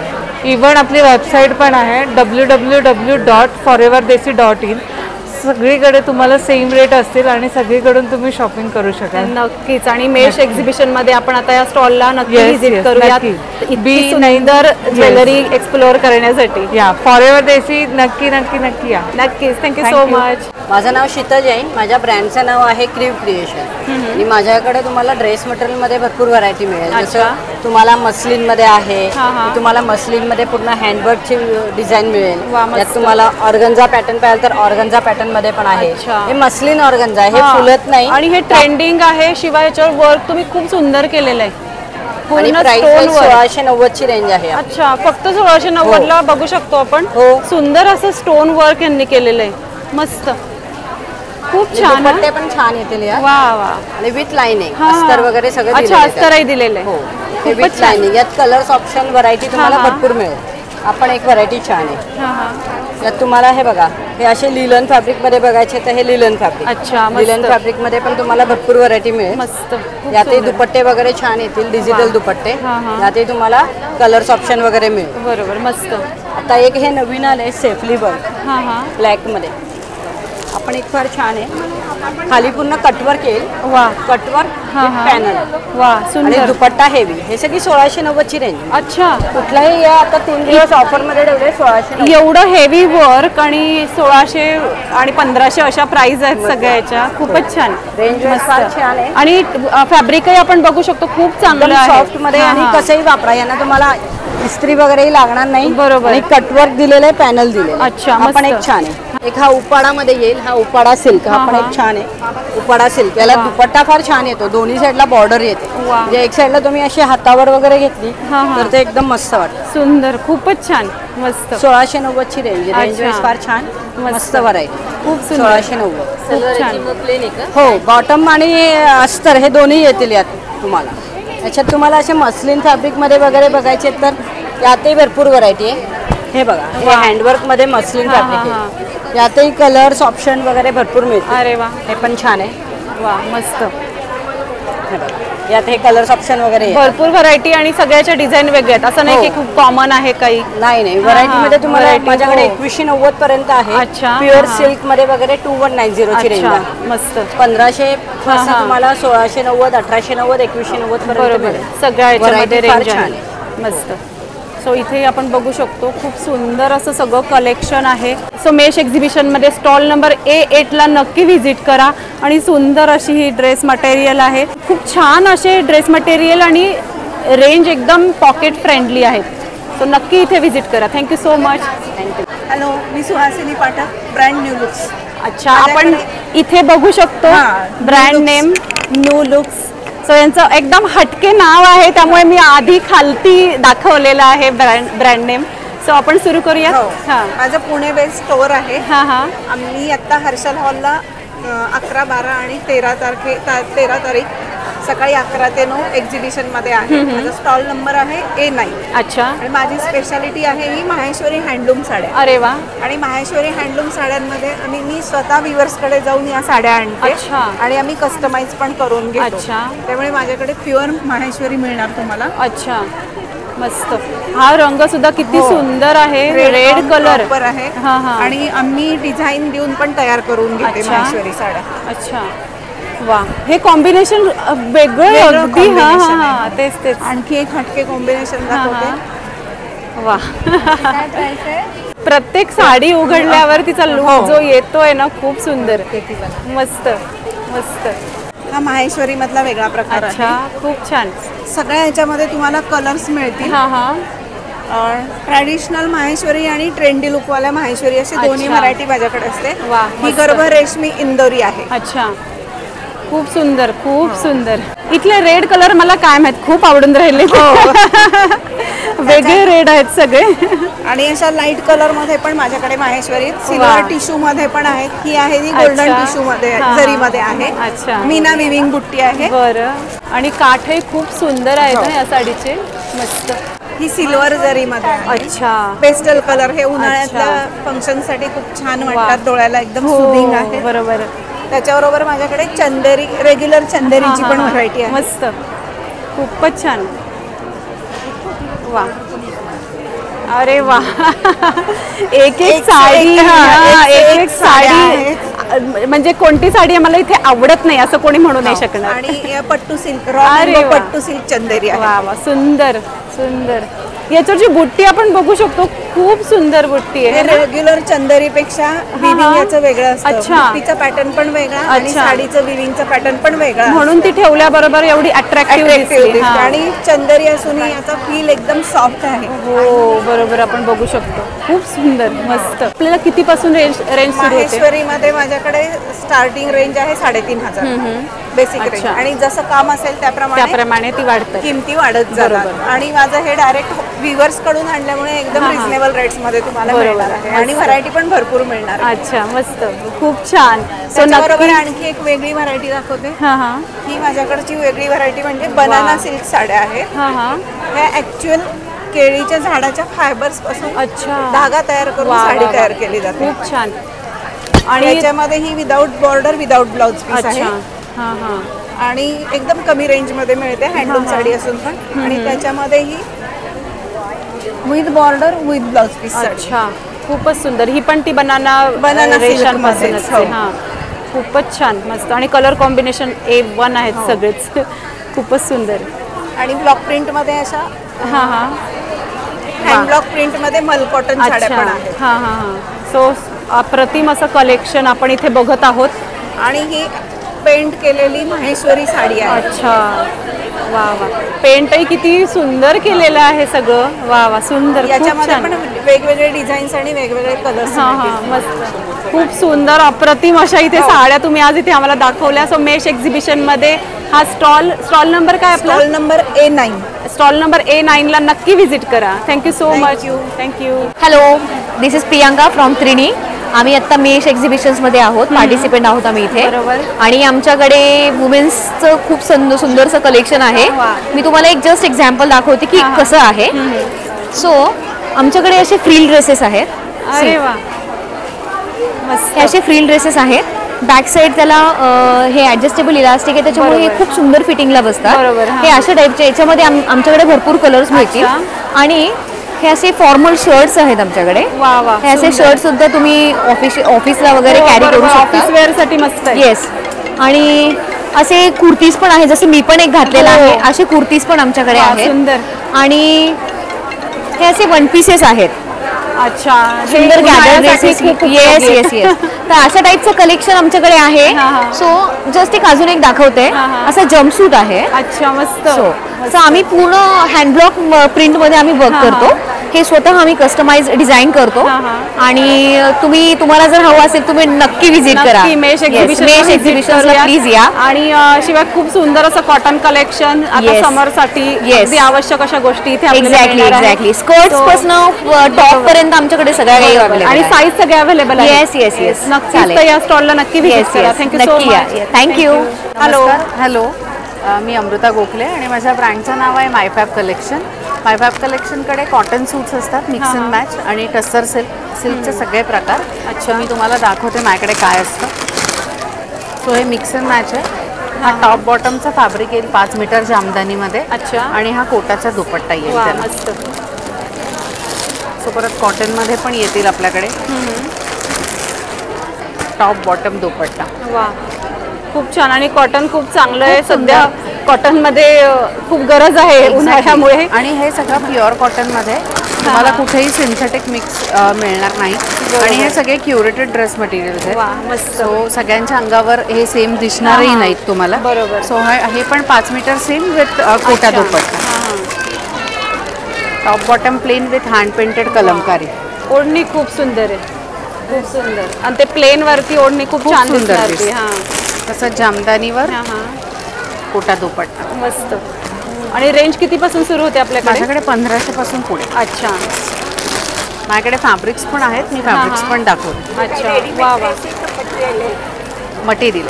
इव्हन आपली वेबसाईट पण आहे www.foreverdesi.in. सगळीकडे तुम्हाला सेम रेट असतील आणि सगळीकडून तुम्ही शॉपिंग करू शकाल. नक्कीच. आणि मेश एक्झिबिशन मध्ये आपण आता या स्टॉलला नक्की व्हिजिट करूयात. इतकी सुंदर ज्वेलरी एक्सप्लोअर करण्यासाठी. या फॉरेवर देसी नक्की या. नक्कीच. Thank you so much. माझं नाव शीता जैन. माझ्या ब्रँडचं नाव आहे क्रीव क्रिएशन. आणि माझ्याकडे तुम्हाला ड्रेस मटेरियलमध्ये भरपूर व्हरायटी मिळेल. जसं तुम्हाला मस्लिनमध्ये आहे, तुम्हाला मस्लिनमध्ये पूर्ण हँडवर्कची डिझाईन मिळेल. त्यात तुम्हाला ऑर्गन्झा पॅटर्न पाहिजे तर ऑर्गन्झा पॅटर्न मध्ये पण आहे. हे मस्लिन ऑर्गन्झा आहे, हे फुलत नाही आणि हे ट्रेंडिंग आहे. शिवाय याच्यावर वर्क तुम्ही खूप सुंदर केलेलं आहे. आणि प्राइस 1690 ची रेंज आहे. अच्छा, फक्त 1690 ला बघू शकतो आपण. सुंदर असं स्टोन वर्क यांनी केलेलं आहे. मस्त, खूप छान. दुपट्टे पण छान येतील यार. वा. आणि विथ लाइनिंग, अस्तर वगैरे सगळं. अच्छा, अस्तरही दिलेलं आहे. हे विथ लाइनिंग. यात कलर्स ऑप्शन व्हरायटी तुम्हाला भरपूर मिळेल. आपण एक व्हरायटी छान आहे. हां हां. यात तुम्हाला हे बघा, हे असे लिलन फॅब्रिक मध्ये बघायचे तर हे लिलन फॅब्रिक. अच्छा, मस्त. लिलन फॅब्रिक मध्ये पण तुम्हाला भरपूर व्हरायटी मिळेल. मस्त. खूप यातही सुंदर. दुपट्टे वगैरे छान येतील, डिजिटल दुपट्टे. हां, हां. यातही तुम्हाला कलर्स ऑप्शन वगैरे मिळेल. बरोबर, मस्त. आता एक हे नवीन आले सेफली वर्क हां हां. ब्लॅक मध्ये. आपण एक फार छान आहे, खाली पूर्ण कटवर्क येईल. वा. कटवर्क हां हां. पॅनल वा, आणि सुंदर. दुपट्टा हेवी. हे सगळी 1690 ची रेंज. अच्छा, कुठलाही या आता 3 दिवस ऑफर मध्ये ठेवले 1690. एवढं हेवी वर्क आणि 1600 आणि 1500 अशा प्राइस आहेत सगळ्याच्या. खूपच छान. रेंज फार छान आहे आणि फॅब्रिकही आपण बघू शकतो खूप चांगलं आहे. सॉफ्ट मध्ये. आणि कसंही वापरा, यांना तुम्हाला इस्त्री वगैरेही लागणार नाही. बरोबर. आणि कटवर्क दिलेलं आहे, पॅनल दिलेलं आहे. अच्छा, आपण मस्त. एक छान आहे. एक हा उपाडा मध्ये येईल, हा उपाडा सिल्क. हा पण एक छान आहे, उपाडा सिल्क. याला दुपट्टा फार छान येतो, दोन्ही साईडला बॉर्डर येते. म्हणजे एक साईडला तुम्ही अशी हातावर वगैरे घेतली तर ते एकदम मस्त वाटतं. सुंदर, खूपच छान, मस्त. 1690 ची रेंज. रेंज वाईज फार छान, मस्त व्हरायटी. खूप सुंदर. 1690. खूप छान. प्लेन आहे का? हो, बॉटम आणि अस्तर हे दोन्ही येतील यात तुम्हाला. याच्यात तुम्हाला असे मस्लिन फॅब्रिक मध्ये वगैरे बघायचे तर यातही भरपूर व्हरायटी आहे. हे बघा, हे हँडवर्क मध्ये मस्लिन फॅब्रिक आहे. यातही कलर्स ऑप्शन वगैरे भरपूर मिळतील. अरे वा, हे पण छान आहे. वा, मस्त. हे बघा, यात हे कलर्स ऑप्शन वगैरे आहे. भरपूर व्हरायटी आणि सगळ्याच्या डिझाईन वेगळे आहेत. असं नाही की खूप कॉमन आहे काही. नाही, व्हरायटी मध्ये तुम्हाला variety, माझ्याकडे हो. 2190 पर्यंत आहे. अच्छा, प्युअर सिल्क मध्ये वगैरे 2190 ची रेंज अच्छा, आहे. मस्त. 1500 पासून तुम्हाला 1690, 1890, 2190 पर्यंत बरोबर, मिळेल. सगळ्या याच्यामध्ये Variety फार रेंज छान आहे. मस्त. सो इथे आपण बघू शकतो खूप सुंदर असं सगळं कलेक्शन आहे. सो मेश एक्झिबिशनमध्ये स्टॉल नंबर A8ला नक्की व्हिजिट करा. आणि सुंदर अशी ही ड्रेस मटेरियल आहे. खूप छान असे ड्रेस मटेरियल आणि रेंज एकदम पॉकेट फ्रेंडली आहेत. सो नक्की इथे व्हिजिट करा. Thank you so much. Thank you. Hello, मी Suhasini Pathak, brand new looks. अच्छा, आपण इथे बघू शकतो brand name new looks. So यांचं एकदम हटके नाव आहे, त्यामुळे मी आधी खालती दाखवलेलं आहे ब्रँड नेम. सो आपण सुरू करूया. हां माझं पुणे बेस्ड स्टोअर आहे. हां हां. आम्ही आत्ता हर्षल हॉलला 11, 12 आणि 13 तारीख सकाळी 11 ते 9 एक्झिबिशनमध्ये आहे. माझा स्टॉल नंबर आहे A9. अच्छा. आणि माझी स्पेशालिटी आहे ही माहेश्वरी हँडलूम साड्या. अरे वा. आणि माहेश्वरी हँडलूम साड्यांमध्ये मी स्वतः व्हिवर्सकडे जाऊन या साड्या आणते. अच्छा. आणि आम्ही कस्टमाइज पण करून घेतो. अच्छा. त्यामुळे माझ्याकडे प्युअर माहेश्वरी मिळणार तुम्हाला. अच्छा, मस्त. हा रंग सुद्धा किती सुंदर आहे, रेड कलर आहे. हां हां. आणि आम्ही डिझाईन देऊन पण तयार करून घेते माहेश्वरी साड्या. अच्छा, वा. हे कॉम्बिनेशन वेगळं आहे अगदी. हां हां हां, तेच. आणखी एक हटके कॉम्बिनेशन दाखवते. वा. प्रत्येक साडी उघडल्यावर तिचा लुक जो येतोय ना, खूप सुंदर, मस्त मस्त. हा माहेश्वरी मधला वेगळा प्रकार आहे. अच्छा, खूप छान. सगळ्या ह्याच्यामध्ये तुम्हाला कलर्स मिळतील. हां हां. ट्रॅडिशनल माहेश्वरी आणि ट्रेंडी लुकवाल्या माहेश्वरी अशी दोन्ही अच्छा. व्हरायटी माझ्याकडे असते. वा, ही मस्त. गर्भ रेशमी इंदोरी आहे. अच्छा, खूप सुंदर, खूप सुंदर. इथले रेड कलर मला काय माहित खूप आवडून राहिले. वेगळे रेड आहेत सगळे. आणि अशा लाईट कलर मध्ये पण माझ्याकडे माहेश्वरी सिल्वर टिश्यू मध्ये पण आहे. ही आहे ती गोल्डन टिश्यू मध्ये, जरी मध्ये आहे. अच्छा. मीना विविंग बुट्टी आहे. बरं. आणि काठही खूप सुंदर आहेत ना या साडीचे, मस्त. ही सिल्वर जरी मध्ये आहे. अच्छा. पेस्टल कलर हे उन्हाळ्यातल्या फंक्शन साठी खूप छान वाटतात, डोळ्याला एकदम सुदिंग आहे. बरोबर. त्याच्याबरोबर माझ्याकडे चंदेरी, रेग्युलर चंदेरीची पण व्हरायटी आहे. मस्त, खूपच छान. वा. अरे वा. एक साडी. एक साडी म्हणजे कोणती साडी आम्हाला इथे आवडत नाही असं कोणी म्हणू नाही शकणार. आणि पट्टू सिल्क, पट्टू सिल्क चंदेरी आहे. वा वा, सुंदर सुंदर. याच्यावरची बुट्टी आपण बघू शकतो, खूप सुंदर बुट्टी आहे. रेग्युलर चंदेरीपेक्षा विविंग याचं वेगळं असतं. अच्छा. बुट्टीचा पॅटर्न पण वेगळा आणि साडीचं विविंगचं पॅटर्न पण वेगळा, म्हणून ती ठेवल्याबरोबर एवढी अट्रॅक्टिव्ह दिसते. आणि चंदेरी असून याचा फील एकदम सॉफ्ट आहे. हो बरोबर, आपण बघू शकतो. खूप सुंदर, मस्त. आपल्याला कितीपासून रेंज सुरू होते? माहेश्वरीमध्ये माझ्याकडे स्टार्टिंग रेंज आहे 3,500 बेसिक रेंज. आणि जसं काम असेल त्याप्रमाणे ती वाढते, किमती वाढत जातात. आणि माझं हे डायरेक्ट व्हिवर्स कडून आणल्यामुळे एकदम रिझनेबल रेट्स मध्ये तुम्हाला मिळणार आहे. आणि व्हरायटी पण भरपूर मिळणार. अच्छा, मस्त, खूप छान. त्याच्याबरोबर आणखी एक वेगळी व्हरायटी दाखवते. हां हां. ही माझ्याकडची वेगळी व्हरायटी म्हणजे बनाना सिल्क साड्या आहेत. हां हां. ह्या ऍक्च्युअल केळीच्या झाडाच्या फायबर्स पासून अच्छा. धागा तयार करून वा, साडी वा, वा. तयार केली जाते. खूप छान. आणि याच्यामध्ये ही without border without blouse piece आहे अच्छा. हां हां. आणि एकदम कमी रेंज मध्ये मिळते हँडलूम साडी असून पण. आणि त्याच्यामध्ये ही with border with blouse piece sari. अच्छा, खूपच सुंदर. ही पण ती बनाना सिल्क मध्ये. हां, खूपच छान, मस्त. आणि कलर कॉम्बिनेशन A1 आहेत सगळेच. खूपच सुंदर. आणि ब्लॉक प्रिंट मध्ये अशा हां हां. हँड ब्लॉक प्रिंट मध्ये मल कॉटन साड्या पण आहेत. हां हां हां. सो अप्रतिम असं कलेक्शन आपण इथे बघत आहोत. आणि ही पेंट केलेली माहेश्वरी साडी आहे. अच्छा, वा वा. पेंटही किती सुंदर केलेलं आहे सगळं. वा वा, सुंदर. खूप याच्यामध्ये छान. पण वेगवेगळे डिझाईन्स आणि वेगवेगळे कलर्स. हां हां, मस्त. खूप सुंदर अप्रतिम अशा इथे साड्या तुम्ही आज इथे आम्हाला दाखवल्या. सो मेश एक्झिबिशन मध्ये हा स्टॉल नंबर काय आपला? Stall number A9. Stall number A9 ला नक्की व्हिजिट करा. Thank you so much. Thank you. Hello, this is Priyanka from Trini. आम्ही आत्ता मेश एक्झिबिशन्समध्ये आहोत, पार्टिसिपेंट आहोत आम्ही इथे. बरोबर. आणि आमच्याकडे वुमेन्सचं खूप सुंदरसं कलेक्शन आहे. मी तुम्हाला एक जस्ट एक्झाम्पल दाखवते की कसं आहे. सो आमच्याकडे असे फ्रिल ड्रेसेस आहेत. अरे वा, मस्त. हे असे फ्रिल ड्रेसेस आहेत. बॅक साईड त्याला हे ॲडजस्टेबल इलास्टिक आहे, त्याच्यामुळे हे खूप सुंदर फिटिंगला बसतात. बरोबर. हे अशा टाईपचे याच्यामध्ये आमच्याकडे भरपूर कलर्स मिळतील. आणि हे असे फॉर्मल शर्ट्स आहेत आमच्याकडे. वा वा, हे असे शर्ट सुद्धा तुम्ही ऑफिसला वगैरे कॅरी करू शकता. ऑफिस वेअर साठी मस्त आहे. येस. आणि असे कुर्तीज पण आहे, जसं मी पण एक घातलेला आहे. असे कुर्तीज पण आमच्याकडे आहेत. सुंदर. आणि हे असे वन पीसेस आहेत. अच्छा, सुंदर gather dresses. Yes yes yes. तर अशा टाईपचं कलेक्शन आमच्याकडे आहे. सो जस्ट एक अजून एक दाखवते. असं जम्पसूट आहे. अच्छा, मस्त. सो आम्ही पूर्ण हँडब्लॉक प्रिंट मध्ये आम्ही वर्क करतो. हे स्वतः आम्ही कस्टमाइज डिझाईन करतो. आणि तुम्हाला जर हवं असेल तुम्ही नक्की व्हिजिट करा. मेश एक्झिबिशनला प्लीज या. आणि शिवाय खूप सुंदर असं कॉटन कलेक्शन आता समर साठी अगदी आवश्यक अशा गोष्टी इथे एक्झॅक्टली स्कर्ट्स पासून टॉप पर्यंत आमच्याकडे सगळ्या काही अवेलेबल आणि साईज सगळे अवेलेबल आहे. Yes yes yes. नक्कीच या स्टॉलला नक्की व्हिजिट करा. Thank you so much. Thank you. Hello, मी अमृता गोखले आणि माझ्या ब्रँडचं नाव आहे मायफॅब कलेक्शन. मायफॅब कलेक्शनकडे कॉटन सूट्स असतात, मिक्स अँड मॅच आणि टस्सर सिल्कचे सगळे प्रकार. अच्छा, मी तुम्हाला दाखवते माझ्याकडे काय असतं. सो हे मिक्स अँड मॅच आहे. हा टॉप बॉटमचा फॅब्रिक येईल 5 मीटर जामदानीमध्ये. अच्छा. आणि हा कोटाचा दुपट्टा येईल त्याला. मस्त. सो परत कॉटनमध्ये पण येतील आपल्याकडे टॉप बॉटम दुपट्टा. वा, खूप छान. आणि कॉटन खूप चांगलं आहे. सध्या कॉटन मध्ये खूप गरज आहे उन्हाळ्यामुळे. आणि हे सगळं प्युअर कॉटन मध्ये तुम्हाला कुठेही सिंथेटिक मिक्स मिळणार नाही. आणि हे सगळे क्युरेटेड ड्रेस मटेरियल्स आहेत. सो सगळ्यांच्या अंगावर हे सेम दिसणारही नाहीत तुम्हाला. बरोबर. सो हे पण 5 metre same with Kota dupatta. Top bottom plain with hand painted Kalamkari. ओढणी खूप सुंदर आहे, खूप सुंदर. आणि ते प्लेन वरती ओढणी खूप छान सुंदर दिसते. तसं जामदानीवर कोटा दुपट्टा. मस्त. आणि रेंज कितीपासून सुरू होते आपल्याकडे? माझ्याकडे 1500 पासून पुढे. अच्छा. माझ्याकडे फॅब्रिक्स पण आहेत, मी फॅब्रिक्स पण दाखवते. अच्छा, वा वा. मटेरियल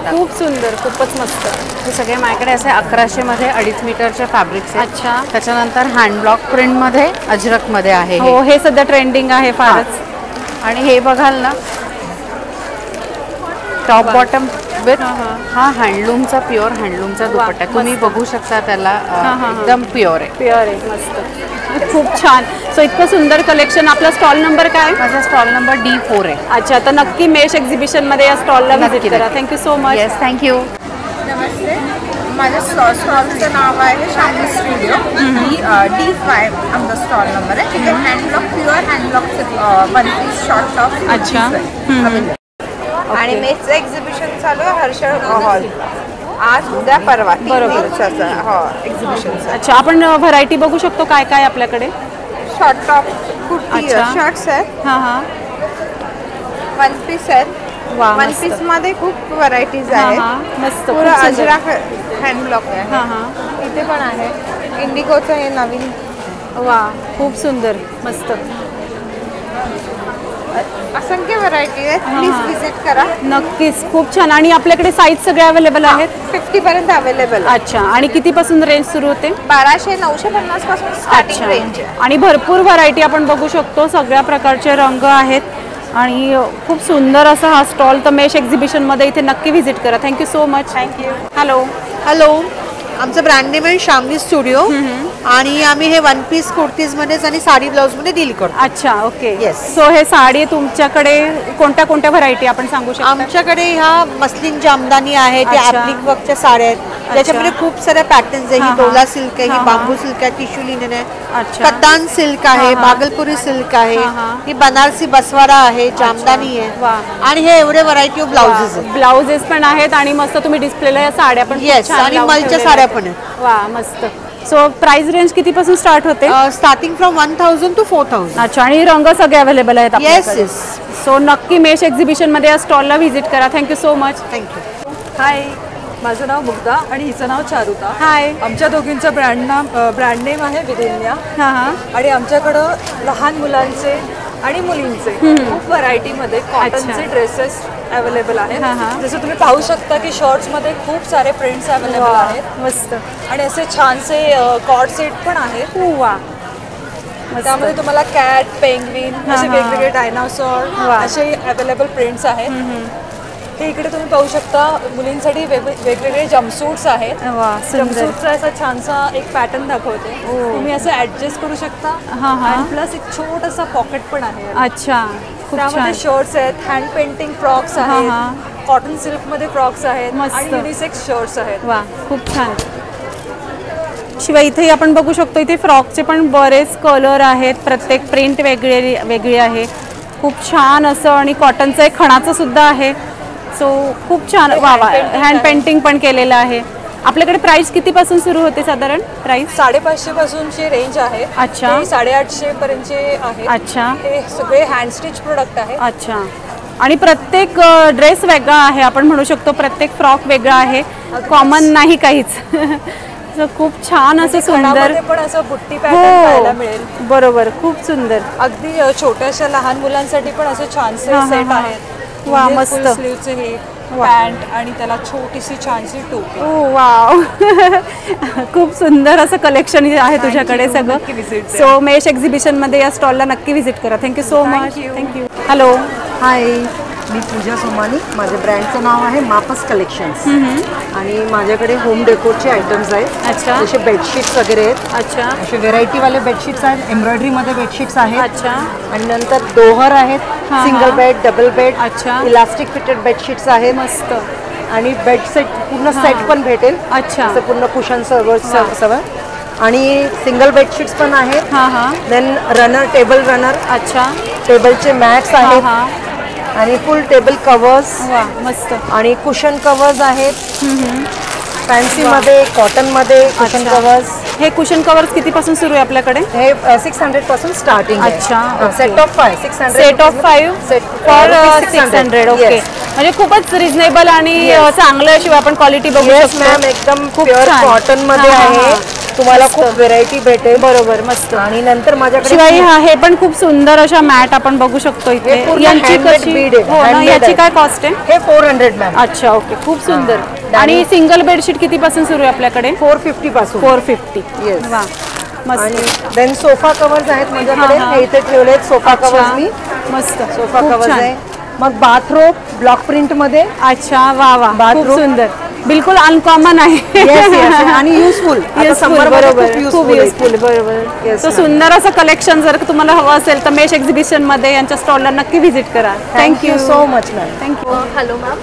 खूप सुंदर, खूपच मस्त. हे सगळे माझ्याकडे असे 1100 मध्ये 2.5 मीटरचे फॅब्रिक्स आहेत. अच्छा. त्याच्यानंतर हँड ब्लॉक प्रिंट मध्ये अजरक मध्ये आहे. हो, हे सध्या ट्रेंडिंग आहे फारच. आणि हे बघाल ना, टॉप बॉटम विथ हा हँडलूमचा प्युअर हँडलूमचा दुपट्टा. तुम्ही बघू शकता त्याला एकदम प्युअर आहे. मस्त, खूप छान. सो इतकं सुंदर कलेक्शन. आपला स्टॉल नंबर काय? माझा स्टॉल नंबर D4 आहे. अच्छा, तर नक्की मेश एक्झिबिशन मध्ये या स्टॉलला व्हिजिट करा. Thank you so much. Yes, thank you. नमस्ते, माझ्या स्टॉलचं नाव आहे शामी स्टुडिओ. D5 आमचा स्टॉल नंबर आहे. तिथे hand block pure hand block one piece short top. अच्छा. आणि मेसचं एक्झिबिशन चालू आहे हर्षल हॉल. आज उद्या परवा 3 दिवसाचं एक्झिबिशन. अच्छा, आपण व्हरायटी बघू शकतो काय काय आपल्याकडे? शॉर्ट टॉप कुर्ती शर्ट्स आहेत. वन पीस आहेत. वन पीस मध्ये खूप व्हरायटीज आहेत. मस्त. पुरा अजरक हँडब्लॉक आहे. इथे पण आहे इंडिगोचं हे नवीन. वा, खूप सुंदर, मस्त. असंख्य व्हरायटी आहेत, प्लीज विजिट करा. नक्कीच, खूप छान. आणि आपल्याकडे साईज सगळे अवेलेबल आहेत? 50 पर्यंत अवेलेबल. अच्छा, आणि कितीपासून रेंज सुरू होते? 1200-950 पासून स्टार्टिंग रेंज आहे. आणि भरपूर व्हरायटी आपण बघू शकतो, सगळ्या प्रकारचे रंग आहेत आणि खूप सुंदर असा हा स्टॉल. तर मेश एक्झिबिशनमध्ये इथे नक्की व्हिजिट करा. Thank you so much. Thank you. Hello. Hello, आमचं ब्रँड नेम आहे शामनी स्टुडिओ आणि आम्ही हे वन पीस कुर्तीज मध्येच आणि साडी ब्लाउज मध्ये डील करतो. अच्छा, ओके. Yes. सो हे साडी तुमच्याकडे कोणत्या कोणत्या व्हरायटी आपण सांगू शकतो? आमच्याकडे ह्या मस्लिन जामदानी आहे, ते अच्छा. ॲप्लिक वर्कच्या साड्या आहेत, त्याच्यामध्ये खूप साऱ्या पॅटर्न्स आहे. ही डोला सिल्क आहे, ही बांबू सिल्क आहे, टिश्यू लिनन आहे, अच्छा. कतान सिल्क आहे, भागलपुरी सिल्क आहे, ही बनारसी बसवारा आहे, जामदानी आहे आणि हे एवढे व्हरायटी ऑफ ब्लाउजेस आहेत. ब्लाउजेस पण आहेत आणि मस्त तुम्ही डिस्प्लेला या साड्या पण येस, छान आणि लावून मलच्या ठेवलेल्या साड्या आहेत. पण आहेत. वा, मस्त. सो प्राइस रेंज कितीपासून स्टार्ट होते? Starting from 1000 to 4000. अच्छा, आणि रंग सगळे अवेलेबल आहेत येस आपल्याकडे. येस. सो नक्की मेश एक्झिबिशनमध्ये या स्टॉलला व्हिजिट करा. Thank you so much. थँक्यू. हाय, माझं नाव मुग्धा आणि हिचं नाव चारुता. हाय. आमच्या दोघींचं ब्रँड नेम आहे विदिन्या. आणि आमच्याकडं लहान मुलांचे आणि मुलींचे खूप व्हरायटीमध्ये कॉटनचे ड्रेसेस अवेलेबल आहेत. जसं तुम्ही पाहू शकता की शॉर्ट्समध्ये खूप सारे प्रिंट्स अवेलेबल आहेत. मस्त. आणि असे छानसे कॉर्ड सेट पण आहेत. वा, त्यामध्ये तुम्हाला कॅट, पेंग्विन असे वेगवेगळे डायनासॉर असे अवेलेबल प्रिंट्स आहेत. हे इकडे तुम्ही पाहू शकता मुलींसाठी वेगवेगळे जम्पसूट्स आहेत. जम्पसूटचा असा छानसा एक पॅटर्न दाखवते. तुम्ही असं ऍडजस्ट करू शकता आणि प्लस एक छोटासा पॉकेट पण आहे. अच्छा, त्यामध्ये शर्ट्स आहेत, हँड पेंटिंग फ्रॉक्स आहेत, कॉटन सिल्क मध्ये फ्रॉक्स आहेत आणि युनिसेक्स शर्ट्स आहेत. वा, खूप छान. शिवाय इथे आपण बघू शकतो, इथे फ्रॉकचे पण बरेच कलर आहेत, प्रत्येक प्रिंट वेगळी आहे. खूप छान असं. आणि कॉटनचं एक खणाचं सुद्धा आहे. सो खूप छान. वा वा, हँड पेंटिंग पण केलेलं आहे. आपल्याकडे प्राइस कितीपासून सुरू होते साधारण? प्राइस 550 पासूनची रेंज आहे. अच्छा. 850 पर्यंतचे आहे. अच्छा. हे सगळे हँड स्टिच प्रोडक्ट आहेत. अच्छा. आणि प्रत्येक ड्रेस वेगळा आहे, आपण म्हणू शकतो प्रत्येक फ्रॉक वेगळा आहे, कॉमन नाही काहीच. खूप छान असं सुंदर पण असं बुट्टी पॅटर्न पाहायला मिळेल. बरोबर, खूप सुंदर. अगदी छोट्याशा लहान मुलांसाठी पण असे छानसे सेट आहेत. वा, मस्त. स्लीवचे हे पॅन्ट आणि त्याला छोटीशी छानशी टोपी. वाव. खूप सुंदर असं कलेक्शन आहे तुझ्याकडे सगळं. सो मेश एक्झिबिशनमध्ये या स्टॉलला नक्की व्हिजिट करा. Thank you so much. Thank you. Hello. Hi, मी पूजा सोमानी. माझ्या ब्रँडचं नाव आहे मापस कलेक्शन्स आणि माझ्याकडे होम डेकोरचे आयटम्स आहेत. अच्छा. जसे बेडशीट्स वगैरे आहेत. अच्छा. असे व्हेरायटीवाले बेडशीट्स आहेत, एम्ब्रॉयडरीमध्ये बेडशीट्स आहेत. अच्छा. आणि नंतर दोहर आहेत, सिंगल बेड, डबल बेड. अच्छा. इलास्टिक फिटेड बेडशीट्स आहेत. मस्त. आणि बेड सेट पूर्ण सेट पण भेटेल. अच्छा. असं पूर्ण कुशन सगळं. आणि सिंगल बेडशीट्स पण आहेत. Then runner, table runner. अच्छा. टेबलचे मॅट्स आहेत आणि फुल टेबल कवर्स. वा, मस्त. आणि कुशन कवर्स आहेत फॅन्सी मध्ये, कॉटन मध्ये कुशन कवर्स. हे कुशन कवर्स कितीपासून सुरू आहे आपल्याकडे? हे 600 पासून स्टार्टिंग. अच्छा. Set of 5 600. Set of 5 for 600. Okay, म्हणजे खूपच रिझनेबल आणि चांगलं. शिवाय आपण क्वालिटी बघू शकतो. मॅम, एकदम प्युअर कॉटन मध्ये आहे. तुम्हाला खूप व्हेरायटी भेटेल. बरोबर, मस्त. आणि नंतर माझ्याकडे शिवाय हे पण खूप सुंदर अशा मॅट आपण बघू शकतो इथे. यांची कशी? याची काय कॉस्ट आहे? हे 400 मॅम. अच्छा, ओके, खूप सुंदर. आणि सिंगल बेडशीट कितीपासून सुरू आहे आपल्याकडे? 450 पासून. 450. येस. वा, मस्त. आणि देन सोफा कवर्स आहेत माझ्याकडे. हे इथे ठेवले आहेत सोफा कवर्स मी. मस्त. सोफा कवर्स आहे. मग बाथरोब ब्लॉक प्रिंट मध्ये. अच्छा. वा वा, खूप सुंदर. बिलकुल अनकॉमन आहे. आणि युजफुल. बरोबर, खूप युजफुल. बरोबर. तो सुंदर असं कलेक्शन जर तुम्हाला हवं असेल तर मेश एक्झिबिशन मध्ये यांच्या स्टॉलला नक्की व्हिजिट करा. Thank you so much ma'am. Thank you. Hello ma'am,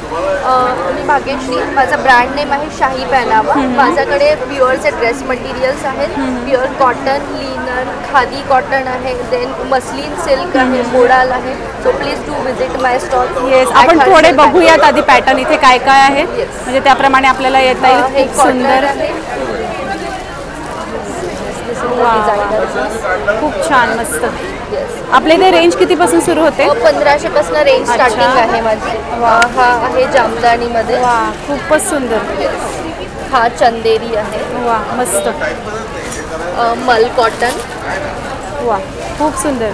मी भाग्यश्री. माझा ब्रँड नेम आहे शाही पहनावा. माझ्याकडे प्युअरचे ड्रेस मटेरियल्स आहेत. Pure cotton, linen, khadi cotton आहे, देन मस्लिन सिल्क आहे, मोडाल आहे. So please do visit my stall. Yes, आपण थोडे बघूयात आधी पॅटर्न इथे काय काय आहे, म्हणजे त्याप्रमाणे आपल्याला येता येईल. खूप सुंदर, खूप छान, मस्त. आपल्या इथे रेंज कितीपासून सुरू होते? 1500 पासून रेंज स्टार्टिंग आहे माझी. हा आहे जामदानीमध्ये. वा, खूपच सुंदर. हा चंदेरी आहे. वा, मस्त. मल कॉटन. वा, खूप सुंदर.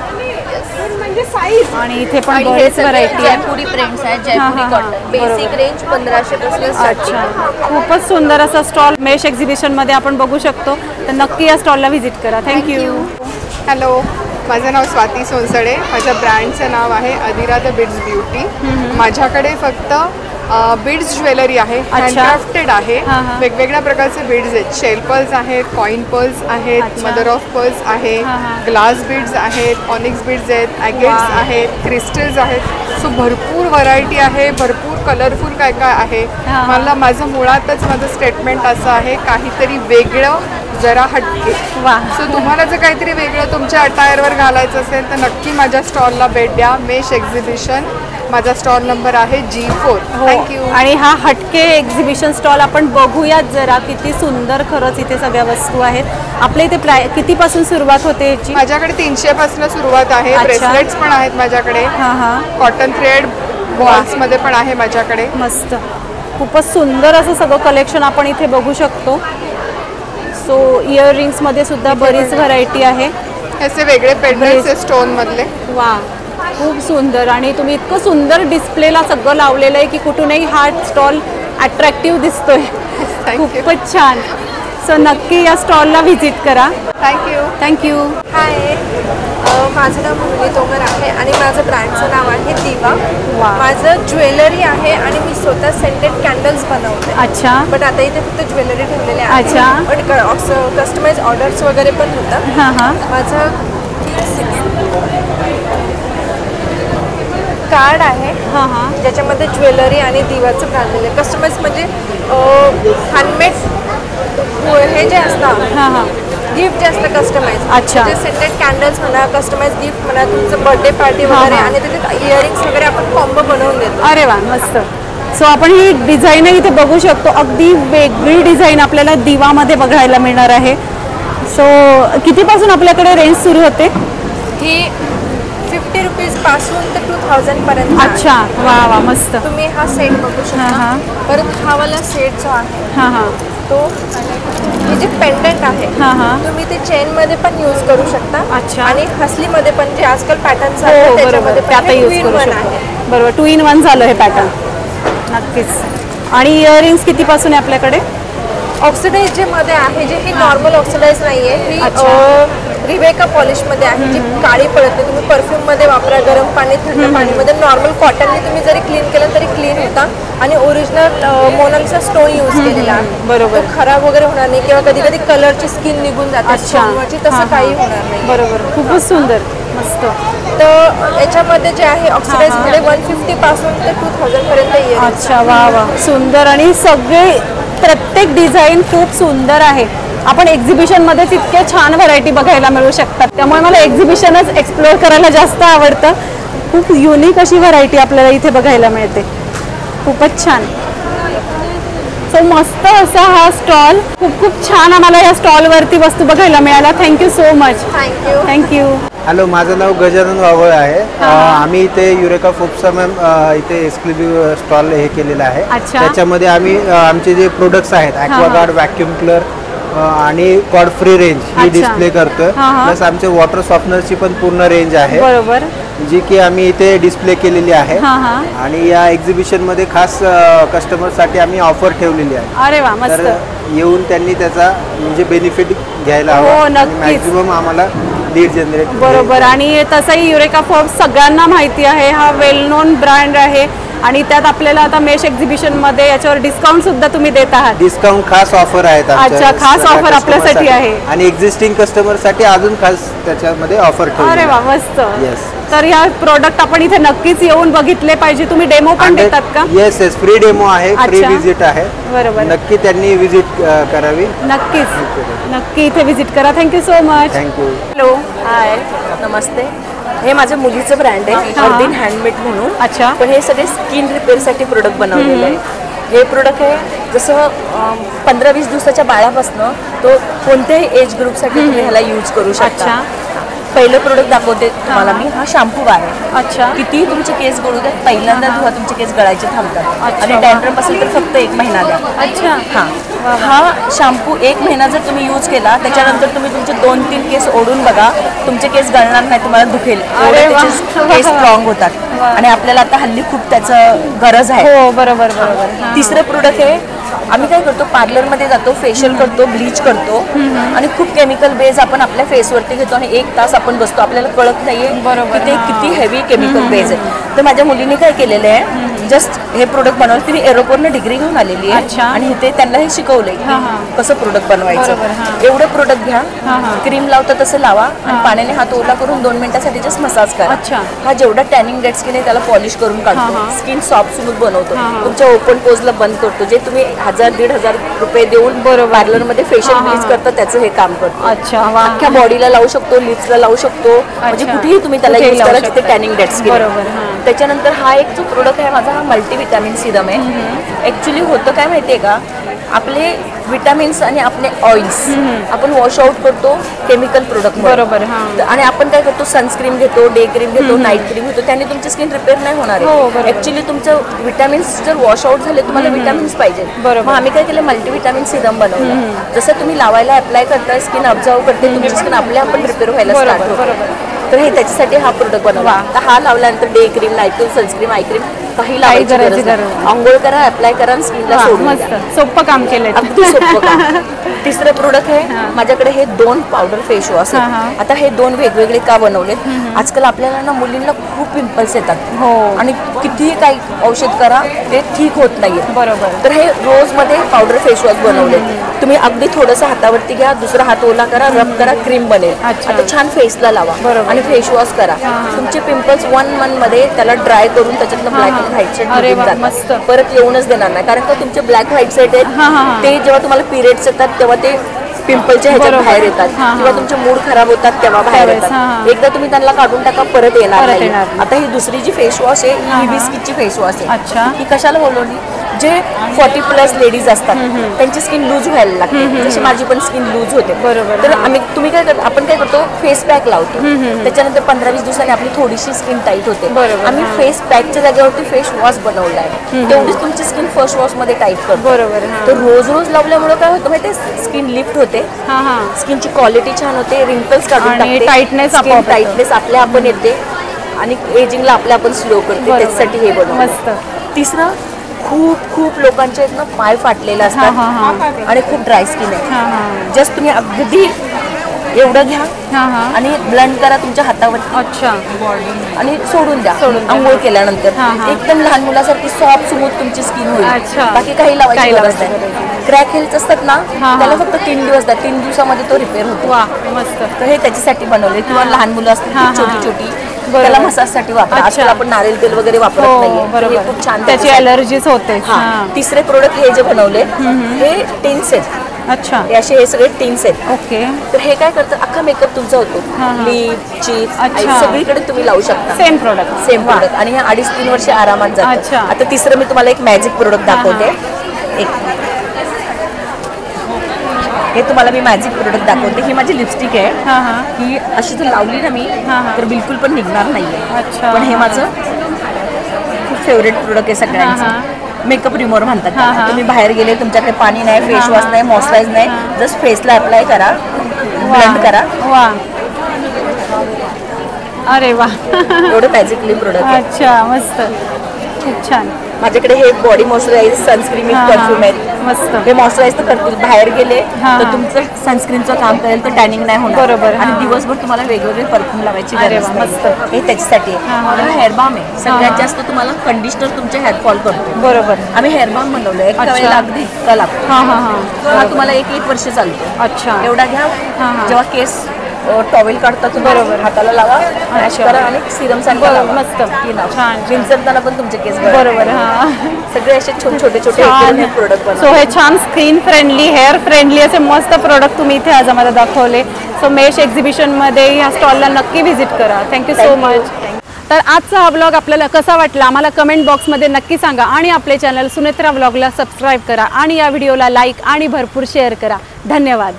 आणि इथे पण आणि हे बरेच सगळे व्हरायटी आहे. जयपुरी प्रिंट्स आहेत, जयपुरी कॉटन. बेसिक रेंज 1500 पासून अच्छा, खूपच सुंदर असा स्टॉल मेश एक्झिबिशन मध्ये आपण बघू शकतो. तर नक्की या स्टॉलला व्हिजिट करा. थँक्यू. हॅलो, माझं नाव स्वाती सोनसडे. माझ्या ब्रँडचं नाव आहे अदिरा द बिड्स ब्युटी. माझ्याकडे फक्त बीड्स ज्वेलरी आहे, हँडक्राफ्टेड आहे. वेगवेगळ्या प्रकारचे बीड्स आहेत. शेल पर्ल्स आहेत, कॉइन पर्ल्स आहेत, मदर ऑफ पर्ल्स आहे, ग्लास बीड्स आहेत, ऑनिक्स बीड्स आहेत, ॲगेट्स आहेत, क्रिस्टल्स आहेत. सो भरपूर व्हरायटी आहे, भरपूर कलरफुल काय काय आहे. मला माझं मुळातच माझं स्टेटमेंट असं आहे, काहीतरी वेगळं, जरा हटके. सो तुम्हाला जर काहीतरी वेगळं तुमच्या अटायरवर घालायचं असेल तर नक्की माझ्या स्टॉलला भेट द्या. मेश एक्झिबिशन, माझा स्टॉल नंबर आहे G4. थँक्यू. आणि हा हटके एक्झिबिशन स्टॉल आपण बघूयात जरा. किती सुंदर खरंच इथे सगळ्या वस्तू आहेत. आपल्या इथे कितीपासून सुरुवात होते याची? माझ्याकडे 300 पासून सुरुवात आहे. ब्रेसलेट्स पण आहेत माझ्याकडे. कॉटन थ्रेड बॉल्स मध्ये पण आहे माझ्याकडे. मस्त, खूपच सुंदर असं सगळं कलेक्शन आपण इथे बघू शकतो. सो इयररिंग्स मध्ये सुद्धा बरीच व्हरायटी आहे. असे वेगळे पेंडल्स स्टोन मधले. वा, खूप सुंदर. आणि तुम्ही इतकं सुंदर डिस्प्लेला सगळं लावलेलं आहे की कुठूनही हा स्टॉल अट्रॅक्टिव्ह दिसतोय. खूपच छान. सो नक्की या स्टॉलला व्हिजिट करा. थँक्यू. हाय, माझं नाव मुरली तोमर आहे आणि माझं ब्रँडचं नाव आहे दिवा. माझं ज्वेलरी आहे आणि मी स्वतः सेंटेड कॅन्डल्स बनवते. अच्छा. बट आता इथे फक्त ज्वेलरी ठेवलेली आहे. अच्छा. बट कस्टमाइज ऑर्डर्स वगैरे पण होतात. माझं कार्ड आहे ज्याच्यामध्ये ज्वेलरी आणि दिवाचं घाललेलं आहे. कस्टमाइज म्हणजे हँडमेड हे जे असतं गिफ्ट जे असतं कस्टमाइज. अच्छा. म्हणजे सेंटेड कॅन्डल्स म्हणा, कस्टमाइज गिफ्ट म्हणा, तुमचं बर्थडे पार्टी वगैरे आणि त्याच्यात इयरिंग्स वगैरे आपण कॉम्बो बनवून देतो. अरे वा, मस्त. सो आपण ही डिझाईन इथे बघू शकतो. अगदी वेगळी डिझाईन आपल्याला दिवामध्ये बघायला मिळणार आहे. सो कितीपासून आपल्याकडे रेंज सुरू होते? ही 50 रुपीज पासून तर 2000 पर्यंत. अच्छा, वा वा, मस्त. तुम्ही हा सेट बघू शकता. परत हा वाला सेट जो आहे तो हे जे पेंडंट आहे तुम्ही ते चेन मध्ये पण यूज करू शकता. अच्छा. आणि हसलीमध्ये पण जे आजकाल पॅटर्न्स आहेत त्याच्यामध्ये पण यूज करू शकता. बरोबर, 2 in 1 झालं हे पॅटर्न. नक्कीच. आणि इयरिंग्स कितीपासून आहे आपल्याकडे? ऑक्सिडाइज जे मध्ये आहे, जे ही नॉर्मल ऑक्सिडाइज नाही आहे, ही रिवेका पॉलिशमध्ये आहे, जी काळी पडत नाही. तुम्ही परफ्यूममध्ये वापरा, गरम पाणी, थंड पाणीमध्ये. नॉर्मल कॉटनने तुम्ही जरी क्लीन केलं तरी क्लीन होता. आणि ओरिजिनल मोनालिसा स्टोन यूज केलेला आहे. बरोबर, खराब वगैरे होणार नाही किंवा कधी कधी कलरची स्किन निघून जाते स्टोनवरची, तसं काही होणार नाही. बरोबर, खूपच सुंदर, मस्त. तर याच्यामध्ये जे आहे ऑक्सिडाइजमध्ये 150 पासून ते 2000 पर्यंत येईल. अच्छा, वा वा, सुंदर. आणि सगळे प्रत्येक डिझाईन खूप सुंदर आहे. आपण एक्झिबिशनमध्येच इतके छान व्हरायटी बघायला मिळू शकतात. त्यामुळे मला एक्झिबिशनच एक्सप्लोअर करायला जास्त आवडतं. खूप युनिक अशी व्हरायटी आपल्याला इथे बघायला मिळते. खूपच छान. सो मस्त असा हा स्टॉल. खूप खूप छान आम्हाला या स्टॉलवरती वस्तू बघायला मिळाला. Thank you so much. Thank you. Hello, माझं नाव गजानन वावळ आहे. आम्ही इथे युरेका फोप्सा मॅम इथे एक्सक्लुझिव्ह स्टॉल हे केलेलं आहे. त्याच्यामध्ये आम्ही आमचे जे प्रोडक्ट्स आहेत ॲक्वागार्ड, व्हॅक्यूम क्लीनर आणि कॉड फ्री रेंज ही डिस्प्ले करतोय. प्लस आमचे वॉटर सॉफ्टनरची पण पूर्ण रेंज आहे. बरोबर, जी की आम्ही इथे डिस्प्ले केलेली आहे. आणि या एक्झिबिशन मध्ये खास कस्टमरसाठी आम्ही ऑफर ठेवलेली आहे. अरे वा, मस्त. तर येऊन त्यांनी त्याचा म्हणजे बेनिफिट घ्यायला हवा. मॅक्झिमम आम्हाला लीड जनरेट. बरोबर. आणि तसंही युरेका फोर्ब्स सगळ्यांना माहिती आहे, हा वेल नोन ब्रँड आहे. आणि त्यात आपल्याला आता मेश एक्झिबिशन मध्ये याच्यावर डिस्काउंट सुद्धा तुम्ही देत आहात. डिस्काउंट खास ऑफर आहेत. अच्छा, खास ऑफर आपल्यासाठी आहे. आणि एक्झिस्टिंग कस्टमर साठी अजून खास त्याच्यामध्ये ऑफर ठेवली. अरे वा, मस्त. येस. तर या प्रोडक्ट आपण इथे नक्कीच येऊन बघितले पाहिजे. तुम्ही डेमो पण देतात का? येस येस, फ्री डेमो आहे, फ्री विजिट आहे. बरोबर, नक्की त्यांनी विजिट करावी. नक्कीच, नक्की इथे विजिट करा. Thank you so much. Thank you. Hello, hi, नमस्ते. हे माझ्या मुलीचं ब्रँड आहे, अर्दिन हँडमेड म्हणून. अच्छा. पण हे सगळे स्किन रिपेअरसाठी प्रोडक्ट बनवलेले आहे. हे प्रोडक्ट आहे जसं 15-20 दिवसाच्या बाळापासून तो कोणत्याही एज ग्रुपसाठी तुम्ही ह्याला यूज करू शकता. पहिलं प्रोडक्ट दाखवते तुम्हाला मी. हा शॅम्पू आहे. अच्छा. किती तुमचे केस गळू द्या, पहिल्यांदा धुवा, तुमचे केस गळायचे थांबतात. आणि डॅन्ड्रफ असेल तर फक्त 1 महिना द्या. अच्छा. हा शॅम्पू 1 महिना जर तुम्ही यूज केला, त्याच्यानंतर तुम्ही तुमचे 2-3 केस ओढून बघा, तुमचे केस गळणार नाही, तुम्हाला दुखेल. केस स्ट्रॉंग होतात आणि आपल्याला आता हल्ली खूप त्याचं गरज आहे. हो बरोबर बरोबर. तिसरं प्रोडक्ट आहे, आम्ही काय करतो पार्लरमध्ये जातो, फेशियल करतो, ब्लीच करतो आणि खूप केमिकल बेस आपण आपल्या फेसवरती घेतो आणि 1 तास आपण बसतो, आपल्याला कळत नाहीये की ते किती हेवी केमिकल बेस आहे. तर माझ्या मुलीने काय केलेलं आहे, जस्ट हे प्रोडक्ट बनवलं. तिने एरोपोरने डिग्री घेऊन आलेली आहे आणि इथे त्यांना हे शिकवलंय कसं प्रोडक्ट बनवायचं. एवढं प्रोडक्ट घ्या, क्रीम लावता तसं लावा आणि पाण्याने हात ओला करून 2 मिनिटासाठी जस्ट मसाज करा. हा जेवढा टॅनिंग डेड स्किन आहे त्याला पॉलिश करून काढतो, स्किन सॉफ्ट स्मूथ बनवतो, तुमच्या ओपन पोजला बंद करतो. जे तुम्ही 1000-1500 रुपये देऊन पार्लरमध्ये फेशियल ब्लीच करता त्याचं हे काम करतो. अच्छा. अख्ख्या बॉडीला लावू शकतो, लिप्सला लावू शकतो, म्हणजे कुठेही तुम्ही त्याला यूज करा जिथे टॅनिंग डेड स्किन. त्याच्यानंतर हा एक जो प्रोडक्ट आहे माझा, हा मल्टीव्हिटॅमिन सिरम आहे. ऍक्च्युली होतं काय माहितीये का, आपले विटॅमिन्स आणि आपले ऑइल्स आपण वॉश आउट करतो केमिकल प्रोडक्ट बरोबर. आणि आपण काय करतो, सनस्क्रीन घेतो, डे क्रीम घेतो, नाईट क्रीम घेतो, त्याने तुमची स्किन रिपेअर नाही होणार आहे. ऍक्च्युली तुमचं विटॅमिन्स जर वॉश आउट झाले, तुम्हाला विटॅमिन्स पाहिजे. मग आम्ही काय केलं, मल्टीव्हिटॅमिन सिरम बनवलं. जसं तुम्ही लावायला अप्लाय करताय, स्किन ऑब्झर्व करते, तुमची स्किन आपण रिपेअर व्हायला स्टार्ट होतो. तर हे त्याच्यासाठी हा प्रोडक्ट बनवला. तर हा लावल्यानंतर day cream, night cream, sunscreen, eye cream काही लावायची गरज नाही. आंघोळ करा, अप्लाय करा आणि स्किनला सोडून द्या. सोपं काम केलंय, अगदी सोपं काम. तिसरं प्रोडक्ट आहे माझ्याकडे, हे 2 पावडर फेस वॉश आहेत. आता हे 2 वेगवेगळे का बनवलेत, आजकाल आपल्याला ना मुलींना खूप पिंपल्स येतात आणि कितीही काही औषध करा ते ठीक होत नाहीये. बरोबर. तर हे रोज मध्ये पावडर फेस वॉश बनवले. तुम्ही अगदी थोडंसं हातावरती घ्या, दुसरा हात ओला करा, रब करा, क्रीम बनेल. आता छान फेसला लावा आणि फेस वॉश करा. तुमचे पिंपल्स 1 मंथ मध्ये त्याला ड्राय करून त्याच्यातलं ब्लॅक अँड व्हाईट सेट परत येऊनच देणार नाही. कारण का तुमचे ब्लॅक व्हाईट सेट आहेत ते जेव्हा तुम्हाला पिरियड्स येतात तेव्हा ते पिंपलच्या ह्याच्यात बाहेर येतात किंवा तुमचे मूड खराब होतात तेव्हा बाहेर येतात. एकदा तुम्ही त्यांना काढून टाका, परत येणार नाही. आता ही दुसरी जी फेस वॉश आहे ही हिबिस्किसची फेस वॉश आहे. ही कशाला बोलवली, जे 40+ लेडीज असतात त्यांची स्किन लूज व्हायला लागते, जशी माझी पण स्किन लूज होते. बरोबर. तर तुम्ही काय करतो, आपण काय करतो, फेस पॅक लावतो, त्याच्यानंतर 15-20 दिवसांनी आपली थोडीशी स्किन टाईट होते. आम्ही फेस पॅकच्या जागेवरती फेस वॉश बनवला आहे, तेवढीच तुमची स्किन फेस वॉश मध्ये टाईट करतो. बरोबर. तर रोज रोज लावल्यामुळे काय होतं माहिती, स्किन लिफ्ट होते, स्किनची क्वालिटी छान होते, रिंकल्स काढून टाकते, टाईटनेस आपल्या आपण येते आणि एजिंगला आपल्या आपण स्लो करते. त्याच्यासाठी हे बनवलं. तिसरं, खूप लोकांच्या इथनं पाय फाटलेले असतात आणि खूप ड्राय स्किन आहे. जस्ट तुम्ही अगदी एवढं घ्या आणि ब्लेंड करा तुमच्या हातावर आणि सोडून द्या. आंघोळ केल्यानंतर एकदम लहान मुलासारखी सॉफ्ट स्मूथ तुमची स्किन होईल. बाकी काही लावायची गरज नाही. क्रॅक हेल्स असतात ना, त्याला फक्त 3 दिवस द्या, 3 दिवसामध्ये तो रिपेअर होतो. मस्त. तर हे त्याच्यासाठी बनवले. किंवा लहान मुलं असतात छोटी त्याला मसाजसाठी वापरा. आजकाल आपण नारळ तेल वगैरे वापरत नाहीये, खूप छान त्याची अलर्जीज होते. तिसरे प्रोडक्ट हे जे बनवले हे टिन्स आहेत. अच्छा. असे हे सगळे टिन्स आहेत. ओके. तर हे काय करतं, अख्खा मेकअप तुमचा होतो, लिप, चीज सगळीकडे तुम्ही लावू शकता. सेम प्रोडक्ट आणि हे 2.5-3 वर्ष आरामात जातं. आता तिसरं मी तुम्हाला एक मॅजिक प्रोडक्ट दाखवते. हे तुम्हाला मी मॅजिक प्रोडक्ट दाखवते. ही माझी लिपस्टिक आहे. ही अशी जर लावली ना मी तर बिलकुल पण निघणार नाहीये. पण हे माझं खूप फेवरेट प्रोडक्ट आहे सगळ्यांचं. मेकअप रिमूव्हर म्हणतात. तुम्ही बाहेर गेले, तुमच्याकडे पाणी नाही, फेस वॉश नाही, मॉइश्चरायझर नाही, जस्ट फेसला अप्लाय करा, ब्लेंड करा. अरे वा, एवढं मॅजिकली प्रोडक्ट. अच्छा, मस्त, खूप छान. माझ्याकडे हे बॉडी मॉइश्चरायझर, सनस्क्रीन, परफ्यूम आहेत. मस्त. हे मॉइश्चरायझर तर करतील, बाहेर गेले तर तुमचं सनस्क्रीनचं काम करेल तर टॅनिंग नाही होणार. बरोबर. आणि दिवसभर तुम्हाला वेगवेगळे परफ्यूम लावायची गरज नाही. मस्त. हे त्याच्यासाठी आहे. हेअर बाम आहे. सगळ्यात जास्त तुम्हाला कंडिशनर तुमचे हेअर फॉल करतो. बरोबर. आम्ही हेअर बाम बनवलंय. एका वेळेला अगदी इतका लागतो. हा तुम्हाला 1 वर्ष चालतो. अच्छा. एवढा घ्या. जेव्हा केस टॉवेल काढता तुम्ही बरोबर हाताला लावा, मॅश करा आणि सिरम सारखं लावा. मस्त. छान. विंचरताना पण तुमचे केस बरोबर. सगळे असे छोटे प्रोडक्ट बनवा. सो हे छान स्किन फ्रेंडली, हेअर फ्रेंडली असे मस्त प्रोडक्ट तुम्ही इथे आज आम्हाला दाखवले. सो मेश एक्झिबिशनमध्ये ह्या स्टॉलला नक्की व्हिजिट करा. Thank you so much. तर आजचा हा ब्लॉग आपल्याला कसा वाटला आम्हाला कमेंट बॉक्समध्ये नक्की सांगा आणि आपले चॅनल सुनेत्रा ब्लॉगला सबस्क्राईब करा आणि या व्हिडिओला लाईक आणि भरपूर शेअर करा. धन्यवाद.